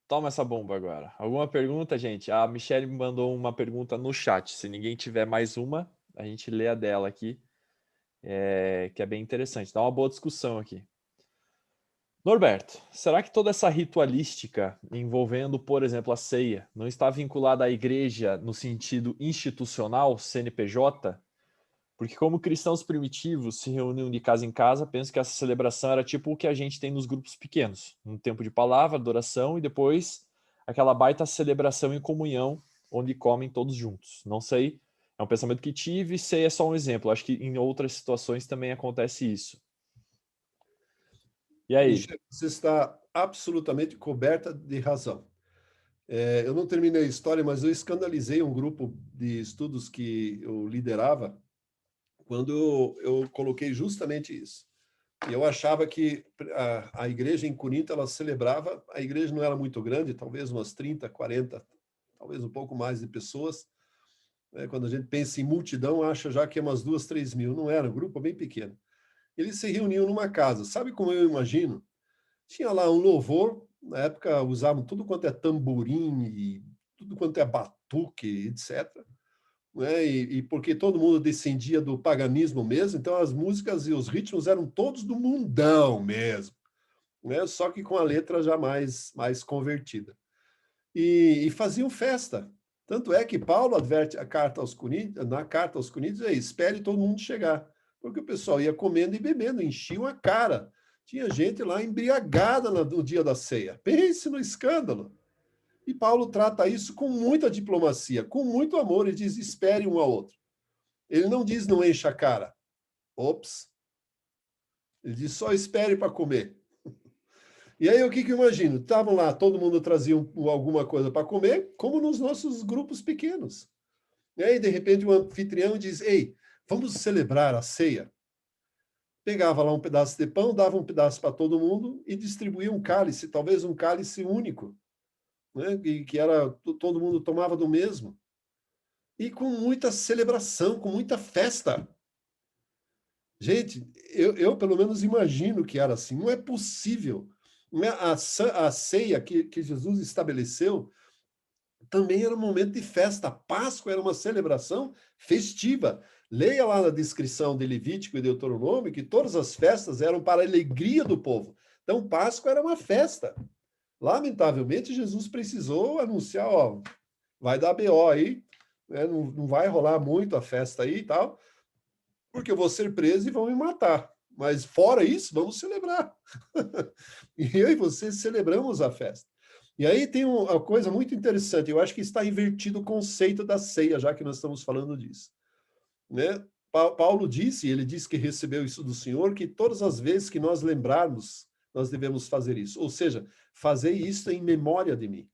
Toma essa bomba agora. Alguma pergunta, gente? A Michelle me mandou uma pergunta no chat. Se ninguém tiver mais uma, a gente lê a dela aqui, que é bem interessante. Dá uma boa discussão aqui. Norberto, será que toda essa ritualística envolvendo, por exemplo, a ceia, não está vinculada à igreja no sentido institucional, CNPJ? Porque como cristãos primitivos se reuniam de casa em casa, penso que essa celebração era tipo o que a gente tem nos grupos pequenos. Um tempo de palavra, adoração e depois aquela baita celebração em comunhão, onde comem todos juntos. Não sei, é um pensamento que tive, ceia é só um exemplo. Acho que em outras situações também acontece isso. E aí? Michel, você está absolutamente coberta de razão. Eu não terminei a história, mas eu escandalizei um grupo de estudos que eu liderava quando eu coloquei justamente isso. E eu achava que a igreja em Corinto, ela celebrava, a igreja não era muito grande, talvez umas 30, 40, talvez um pouco mais de pessoas. Quando a gente pensa em multidão, acha já que é umas 2, 3 mil. Não era, um grupo bem pequeno. Eles se reuniam numa casa. Sabe como eu imagino? Tinha lá um louvor, na época usavam tudo quanto é tamborim e tudo quanto é batuque, etc. Né? E porque todo mundo descendia do paganismo mesmo, então as músicas e os ritmos eram todos do mundão mesmo, né? Só que com a letra já mais convertida. E faziam festa. Tanto é que Paulo adverte na carta aos Coríntios, espere todo mundo chegar, porque o pessoal ia comendo e bebendo, enchiam a cara. Tinha gente lá embriagada no dia da ceia. Pense no escândalo. E Paulo trata isso com muita diplomacia, com muito amor, e diz, espere um ao outro. Ele não diz, não encha a cara. Ops. Ele diz, só espere para comer. E aí, o que eu imagino? Estavam lá, todo mundo trazia alguma coisa para comer, como nos nossos grupos pequenos. E aí, de repente, o anfitrião diz, ei, vamos celebrar a ceia. Pegava lá um pedaço de pão, dava um pedaço para todo mundo e distribuía um cálice, talvez um cálice único, né? que era todo mundo tomava do mesmo. E com muita celebração, com muita festa. Gente, eu pelo menos imagino que era assim. Não é possível. Não é? A ceia que Jesus estabeleceu também era um momento de festa. A Páscoa era uma celebração festiva. Leia lá na descrição de Levítico e Deuteronômio que todas as festas eram para a alegria do povo. Então, Páscoa era uma festa. Lamentavelmente, Jesus precisou anunciar, ó, vai dar BO aí, né? Não vai rolar muito a festa aí e tal, porque eu vou ser preso e vão me matar. Mas fora isso, vamos celebrar. E eu e você celebramos a festa. E aí tem uma coisa muito interessante, eu acho que está invertido o conceito da ceia, já que nós estamos falando disso. Né? Paulo disse, ele disse que recebeu isso do Senhor, que todas as vezes que nós lembrarmos, nós devemos fazer isso. Ou seja, fazer isso em memória de mim.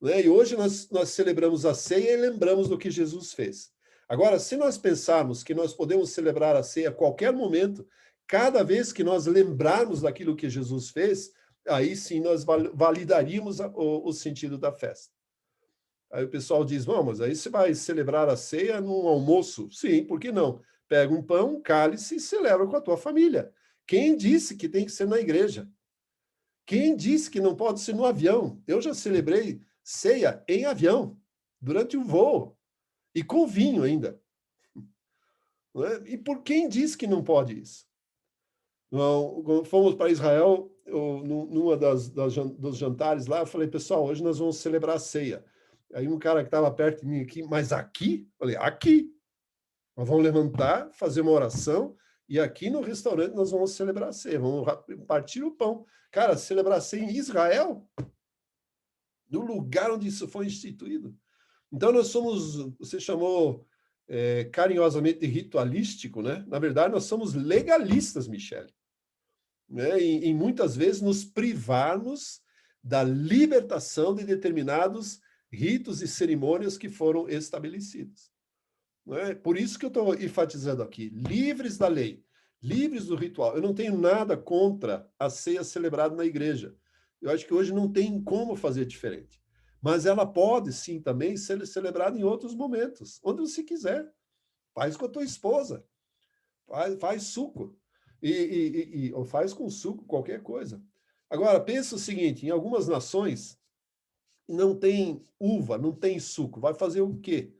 Né? E hoje nós celebramos a ceia e lembramos do que Jesus fez. Agora, se nós pensarmos que nós podemos celebrar a ceia a qualquer momento, Cada vez que nós lembrarmos daquilo que Jesus fez, aí sim nós validaríamos o sentido da festa. Aí o pessoal diz, não, mas aí você vai celebrar a ceia num almoço? Sim, por que não? Pega um pão, um cálice e celebra com a tua família. Quem disse que tem que ser na igreja? Quem disse que não pode ser no avião? Eu já celebrei ceia em avião, durante o voo, e com vinho ainda. Não é? E por quem disse que não pode isso? Quando fomos para Israel, numa dos jantares lá, eu falei, pessoal, hoje nós vamos celebrar a ceia. Aí um cara que estava perto de mim aqui, mas aqui? Eu falei, aqui. Nós vamos levantar, fazer uma oração, e aqui no restaurante nós vamos celebrar a ceia, vamos partir o pão. Cara, celebrar a ceia em Israel, no lugar onde isso foi instituído. Então nós somos, você chamou carinhosamente de ritualístico, né? Na verdade, nós somos legalistas, Michele. Né? E muitas vezes nos privarmos da libertação de determinados ritos e cerimônias que foram estabelecidos. Né? Por isso que eu estou enfatizando aqui, livres da lei, livres do ritual. Eu não tenho nada contra a ceia celebrada na igreja. Eu acho que hoje não tem como fazer diferente. Mas ela pode, sim, também ser celebrada em outros momentos, onde você quiser. Faz com a tua esposa, faz suco, ou faz com suco qualquer coisa. Agora, pensa o seguinte, em algumas nações não tem uva, não tem suco, vai fazer o quê?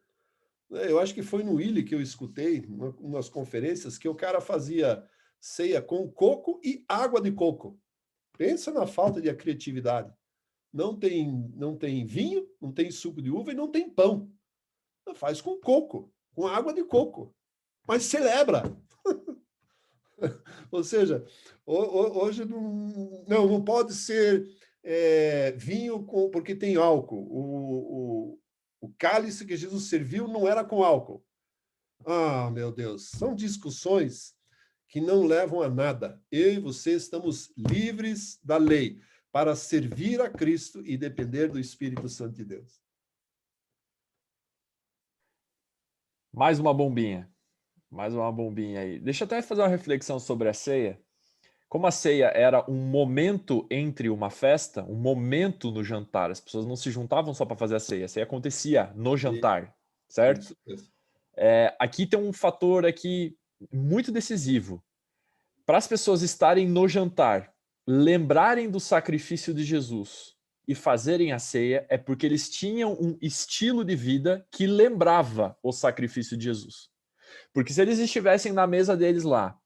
Eu acho que foi no Willi que eu escutei, nas conferências, que o cara fazia ceia com coco e água de coco. Pensa na falta de criatividade. Não tem vinho, não tem suco de uva e não tem pão. Faz com coco, com água de coco. Mas celebra. Ou seja, hoje não pode ser vinho porque tem álcool. O cálice que Jesus serviu não era com álcool. Ah, meu Deus, são discussões que não levam a nada. Eu e você estamos livres da lei para servir a Cristo e depender do Espírito Santo de Deus. Mais uma bombinha. Mais uma bombinha aí. Deixa eu até fazer uma reflexão sobre a ceia. Como a ceia era um momento entre uma festa, um momento no jantar, as pessoas não se juntavam só para fazer a ceia acontecia no jantar, certo? Isso. Aqui tem um fator aqui muito decisivo. Para as pessoas estarem no jantar, lembrarem do sacrifício de Jesus e fazerem a ceia, é porque eles tinham um estilo de vida que lembrava o sacrifício de Jesus. Porque se eles estivessem na mesa deles lá,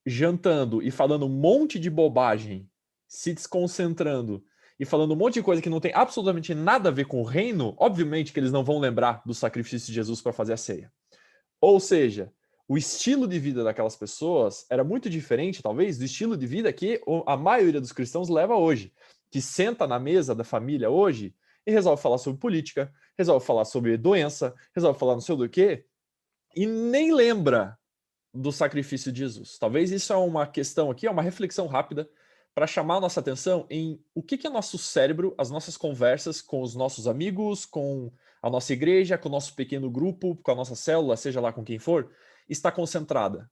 jantando e falando um monte de bobagem, se desconcentrando e falando um monte de coisa que não tem absolutamente nada a ver com o reino, obviamente que eles não vão lembrar do sacrifício de Jesus para fazer a ceia. Ou seja, o estilo de vida daquelas pessoas era muito diferente, talvez, do estilo de vida que a maioria dos cristãos leva hoje, que senta na mesa da família hoje e resolve falar sobre política, resolve falar sobre doença, resolve falar não sei do que, e nem lembra do sacrifício de Jesus. Talvez isso é uma questão aqui, é uma reflexão rápida para chamar a nossa atenção em o que é nosso cérebro, as nossas conversas com os nossos amigos, com a nossa igreja, com o nosso pequeno grupo, com a nossa célula, seja lá com quem for, está concentrada.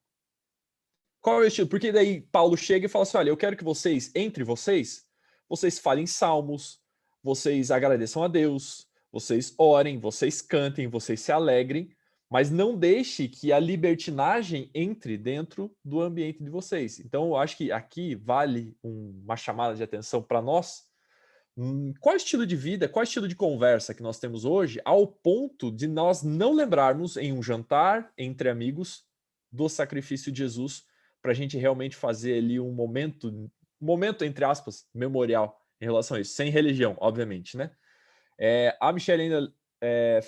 Qual é o estilo? Porque daí Paulo chega e fala assim, olha, eu quero que vocês, entre vocês falem salmos, vocês agradeçam a Deus, vocês orem, vocês cantem, vocês se alegrem, mas não deixe que a libertinagem entre dentro do ambiente de vocês. Então, eu acho que aqui vale uma chamada de atenção para nós. Qual é o estilo de vida, qual é o estilo de conversa que nós temos hoje, ao ponto de nós não lembrarmos em um jantar entre amigos do sacrifício de Jesus, para a gente realmente fazer ali um momento, entre aspas, memorial em relação a isso, sem religião, obviamente, né? A Michelle ainda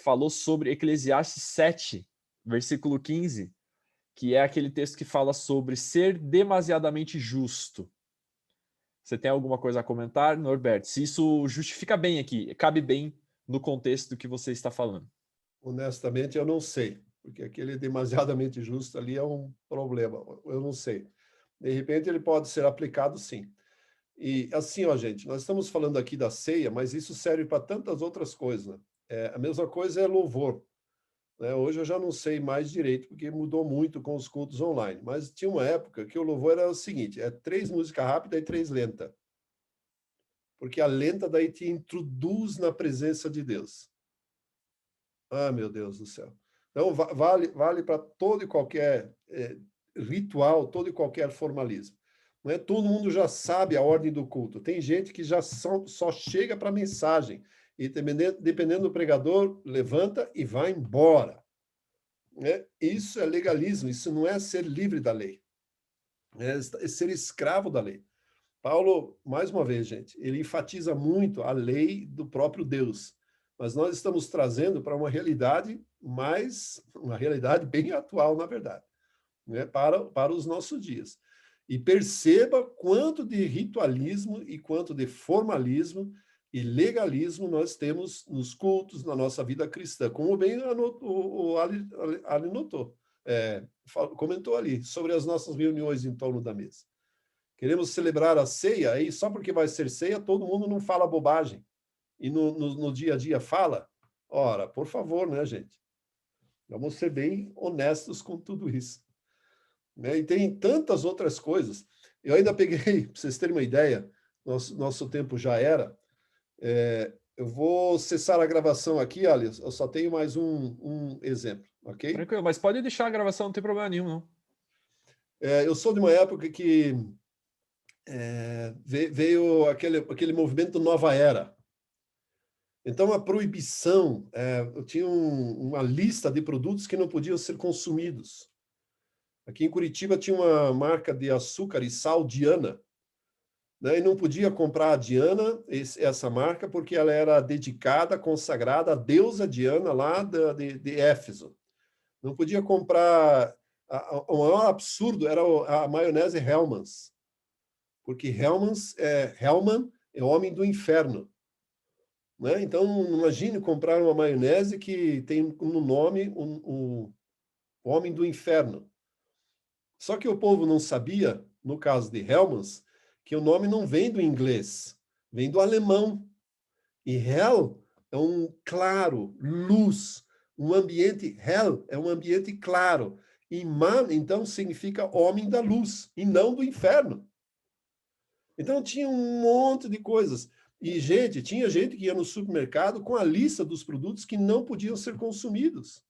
falou sobre Eclesiastes 7, versículo 15, que é aquele texto que fala sobre ser demasiadamente justo. Você tem alguma coisa a comentar, Norberto? Se isso justifica bem aqui, cabe bem no contexto do que você está falando. Honestamente, eu não sei, porque aquele demasiadamente justo ali é um problema. Eu não sei. De repente, ele pode ser aplicado, sim. E assim, ó, gente, nós estamos falando aqui da ceia, mas isso serve para tantas outras coisas, né? A mesma coisa é louvor. né? Hoje eu já não sei mais direito, porque mudou muito com os cultos online. Mas tinha uma época que o louvor era o seguinte: 3 músicas rápidas e 3 lentas. Porque a lenta daí te introduz na presença de Deus. Ah, meu Deus do céu. Então, vale para todo e qualquer ritual, todo e qualquer formalismo. Não é? Todo mundo já sabe a ordem do culto. Tem gente que já só chega para a mensagem. E dependendo do pregador, levanta e vai embora. Né? Isso é legalismo, isso não é ser livre da lei. É ser escravo da lei. Paulo, mais uma vez, gente, ele enfatiza muito a lei do próprio Deus, mas nós estamos trazendo para uma realidade uma realidade bem atual, na verdade, né, para os nossos dias. E perceba quanto de ritualismo e quanto de formalismo e legalismo nós temos nos cultos, na nossa vida cristã, como bem o Ali notou, comentou ali, sobre as nossas reuniões em torno da mesa. Queremos celebrar a ceia, aí só porque vai ser ceia, todo mundo não fala bobagem. E no dia a dia fala? Ora, por favor, né, gente? Vamos ser bem honestos com tudo isso. Né? E tem tantas outras coisas. Eu ainda peguei, para vocês terem uma ideia, nosso tempo já era. Eu vou cessar a gravação aqui, Alice. Eu só tenho mais um exemplo, ok? Tranquilo, mas pode deixar a gravação, não tem problema nenhum, não. Eu sou de uma época que veio aquele movimento Nova Era. Então, a proibição, eu tinha uma lista de produtos que não podiam ser consumidos. Aqui em Curitiba tinha uma marca de açúcar e sal Diana, né? E não podia comprar a Diana, essa marca, porque ela era dedicada, consagrada à deusa Diana lá de Éfeso. Não podia comprar... O maior absurdo era a maionese Hellmann's, porque Hellmann é homem do inferno. Né? Então, imagine comprar uma maionese que tem no nome o homem do inferno. Só que o povo não sabia, no caso de Hellmann's, que o nome não vem do inglês, vem do alemão. E Hell é um claro, luz, um ambiente, Hell é um ambiente claro. E Man, então, significa homem da luz, e não do inferno. Então, tinha um monte de coisas. E, tinha gente que ia no supermercado com a lista dos produtos que não podiam ser consumidos.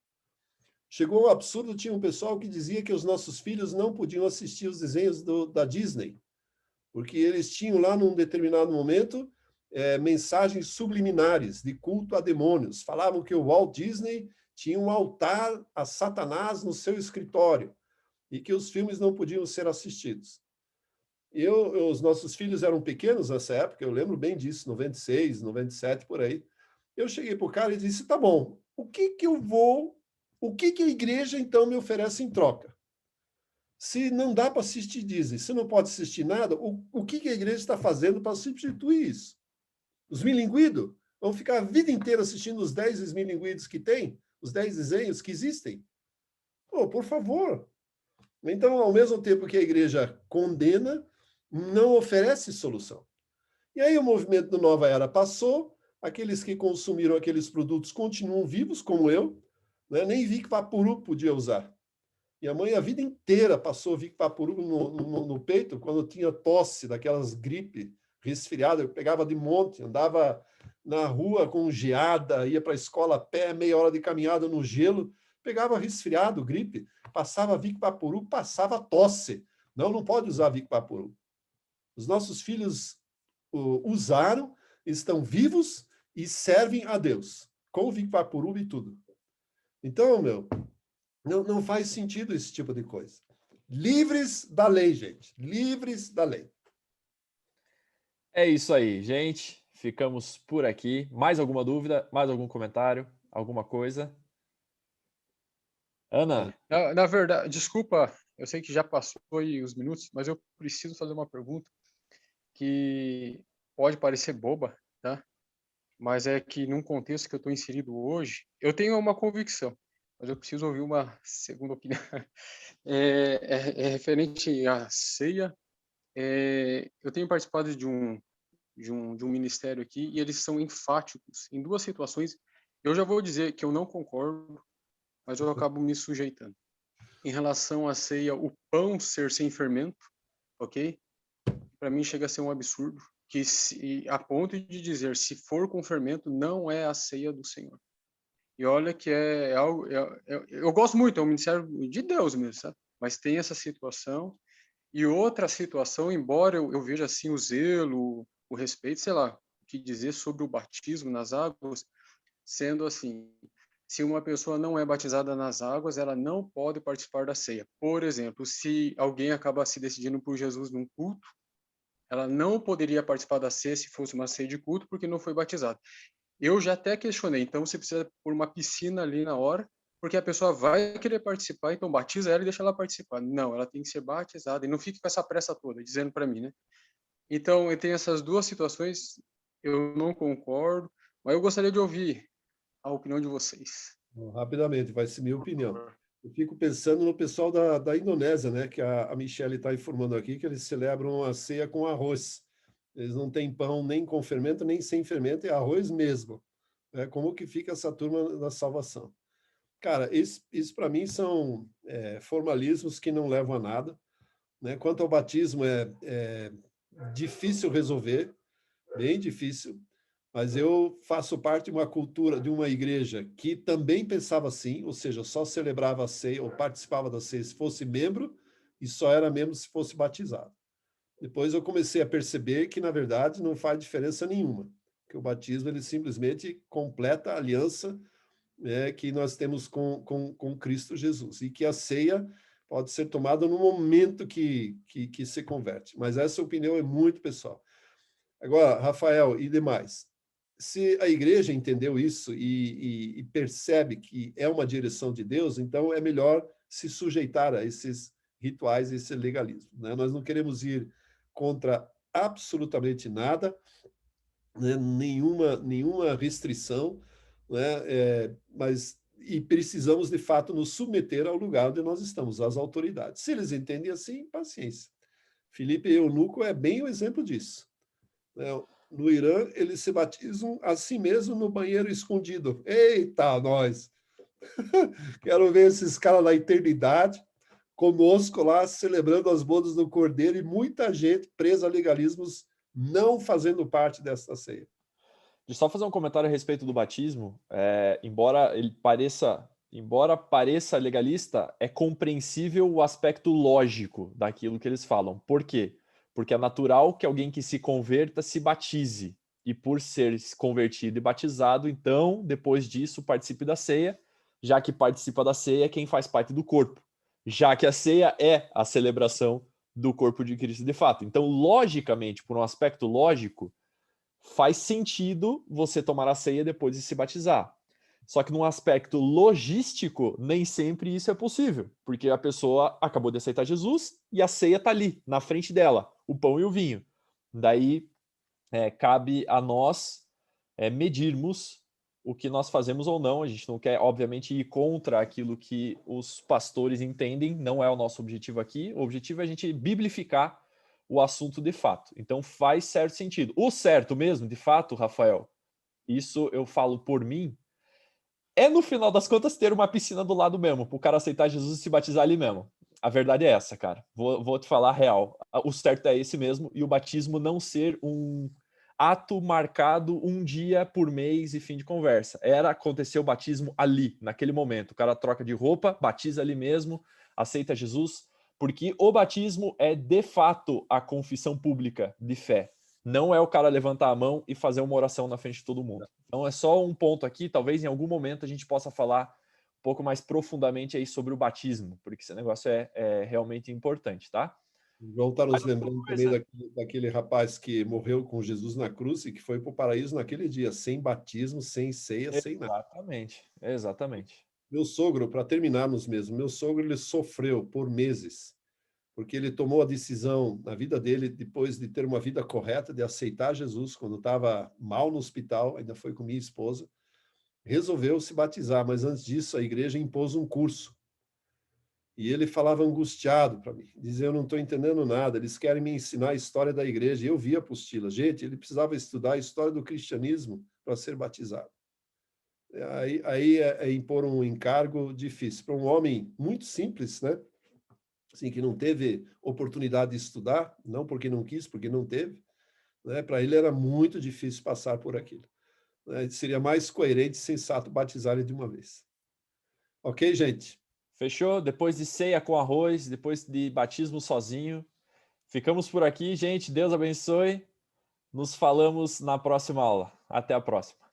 Chegou ao absurdo, tinha um pessoal que dizia que os nossos filhos não podiam assistir os desenhos da Disney, porque eles tinham lá, num determinado momento, mensagens subliminares de culto a demônios. Falavam que o Walt Disney tinha um altar a Satanás no seu escritório e que os filmes não podiam ser assistidos. Os nossos filhos eram pequenos nessa época, eu lembro bem disso, 96, 97, por aí. Eu cheguei para o cara e disse, tá bom, o que a igreja, então, me oferece em troca? Se não dá para assistir Disney, se não pode assistir nada, o que a igreja está fazendo para substituir isso? Os milinguidos vão ficar a vida inteira assistindo os 10 esmilinguidos que tem, os 10 desenhos que existem? Pô, por favor. Então, ao mesmo tempo que a igreja condena, não oferece solução. E aí o movimento do Nova Era passou, aqueles que consumiram aqueles produtos continuam vivos, como eu, né? Nem Vic Vaporub podia usar. E a mãe a vida inteira passou Vic Vaporub no peito, quando tinha tosse, daquelas gripe, resfriada, eu pegava de monte, andava na rua com geada, ia para a escola a pé, meia hora de caminhada no gelo, pegava resfriado, gripe, passava Vic Vaporub, passava tosse. Não pode usar Vic Vaporub. Os nossos filhos usaram, estão vivos e servem a Deus, com o Vic Vaporub e tudo. Então, não faz sentido esse tipo de coisa. Livres da lei, gente. Livres da lei. É isso aí, gente. Ficamos por aqui. Mais alguma dúvida? Mais algum comentário? Alguma coisa? Ana? Na verdade, desculpa, eu sei que já passou aí os minutos, mas eu preciso fazer uma pergunta que pode parecer boba, tá? Mas é que num contexto que eu estou inserido hoje, eu tenho uma convicção, mas eu preciso ouvir uma segunda opinião. É referente à ceia. Eu tenho participado de um ministério aqui e eles são enfáticos em duas situações. Eu já vou dizer que eu não concordo, mas eu acabo me sujeitando. Em relação à ceia, o pão ser sem fermento, ok? Para mim chega a ser um absurdo, a ponto de dizer, se for com fermento, não é a ceia do Senhor. E olha que é algo, eu gosto muito, é um ministério de Deus mesmo, sabe? Mas tem essa situação. E outra situação, embora eu veja assim o zelo, o respeito, sei lá, o que dizer sobre o batismo nas águas, sendo assim, se uma pessoa não é batizada nas águas, ela não pode participar da ceia. Por exemplo, se alguém acaba se decidindo por Jesus num culto, ela não poderia participar da ceia se fosse uma ceia de culto, porque não foi batizada. Eu já até questionei, então você precisa pôr uma piscina ali na hora, porque a pessoa vai querer participar, então batiza ela e deixa ela participar. Não, ela tem que ser batizada, e não fique com essa pressa toda, dizendo para mim, né? Então, eu tenho essas duas situações, eu não concordo, mas eu gostaria de ouvir a opinião de vocês. Rapidamente, vai ser minha Por opinião. favor. Eu fico pensando no pessoal da Indonésia, né? Que a Michelle está informando aqui que eles celebram a ceia com arroz. Eles não têm pão nem com fermento, nem sem fermento, é arroz mesmo. Como que fica essa turma da salvação? Cara, isso para mim são formalismos que não levam a nada. Né? Quanto ao batismo, é difícil resolver, bem difícil. Mas eu faço parte de uma cultura, de uma igreja que também pensava assim, ou seja, só celebrava a ceia ou participava da ceia se fosse membro e só era membro se fosse batizado. Depois eu comecei a perceber que, na verdade, não faz diferença nenhuma, que o batismo ele simplesmente completa a aliança que nós temos com Cristo Jesus e que a ceia pode ser tomada no momento que se converte. Mas essa opinião é muito pessoal. Agora, Rafael e demais, se a igreja entendeu isso e percebe que é uma direção de Deus, então é melhor se sujeitar a esses rituais, esse legalismo. Né? Nós não queremos ir contra absolutamente nada, né? nenhuma restrição, né? Mas e precisamos, de fato, nos submeter ao lugar onde nós estamos, às autoridades. Se eles entendem assim, paciência. Felipe Eunuco é bem o exemplo disso. Né? No Irã, eles se batizam a si mesmo no banheiro escondido. Eita, nós! Quero ver esses caras na eternidade, conosco lá, celebrando as bodas do Cordeiro e muita gente presa a legalismos não fazendo parte dessa ceia. Deixa eu só fazer um comentário a respeito do batismo. Embora pareça legalista, é compreensível o aspecto lógico daquilo que eles falam. Por quê? Porque é natural que alguém que se converta se batize. E por ser convertido e batizado, então, depois disso, participe da ceia, já que participa da ceia é quem faz parte do corpo. Já que a ceia é a celebração do corpo de Cristo de fato. Então, logicamente, por um aspecto lógico, faz sentido você tomar a ceia depois de se batizar. Só que num aspecto logístico, nem sempre isso é possível, porque a pessoa acabou de aceitar Jesus e a ceia está ali, na frente dela, o pão e o vinho. Daí cabe a nós medirmos o que nós fazemos ou não. A gente não quer, obviamente, ir contra aquilo que os pastores entendem, não é o nosso objetivo aqui. O objetivo é a gente biblificar o assunto de fato. Então faz certo sentido. O certo mesmo, de fato, Rafael, isso eu falo por mim, é no final das contas ter uma piscina do lado mesmo, para o cara aceitar Jesus e se batizar ali mesmo. A verdade é essa, cara. Vou te falar a real. O certo é esse mesmo, e o batismo não ser um ato marcado um dia por mês e fim de conversa. Era acontecer o batismo ali, naquele momento. O cara troca de roupa, batiza ali mesmo, aceita Jesus, porque o batismo é de fato a confissão pública de fé. Não é o cara levantar a mão e fazer uma oração na frente de todo mundo. Então é só um ponto aqui, talvez em algum momento a gente possa falar um pouco mais profundamente aí sobre o batismo, porque esse negócio é realmente importante, tá? O João está nos Mas lembrando também daquele rapaz que morreu com Jesus na cruz e que foi para o paraíso naquele dia, sem batismo, sem ceia, sem nada. Exatamente. Meu sogro, para terminarmos mesmo, meu sogro ele sofreu por meses, porque ele tomou a decisão na vida dele, depois de ter uma vida correta, de aceitar Jesus, quando estava mal no hospital, ainda foi com minha esposa, resolveu se batizar, mas antes disso a igreja impôs um curso. E ele falava angustiado para mim, dizia, eu não estou entendendo nada, eles querem me ensinar a história da igreja. E eu vi a apostila. Gente, ele precisava estudar a história do cristianismo para ser batizado. Aí é impor um encargo difícil. Para um homem muito simples, né? Assim, que não teve oportunidade de estudar, não porque não quis, porque não teve, né? Para ele era muito difícil passar por aquilo. Né? Seria mais coerente e sensato batizar ele de uma vez. Ok, gente? Fechou? Depois de ceia com arroz, depois de batismo sozinho. Ficamos por aqui, gente. Deus abençoe. Nos falamos na próxima aula. Até a próxima.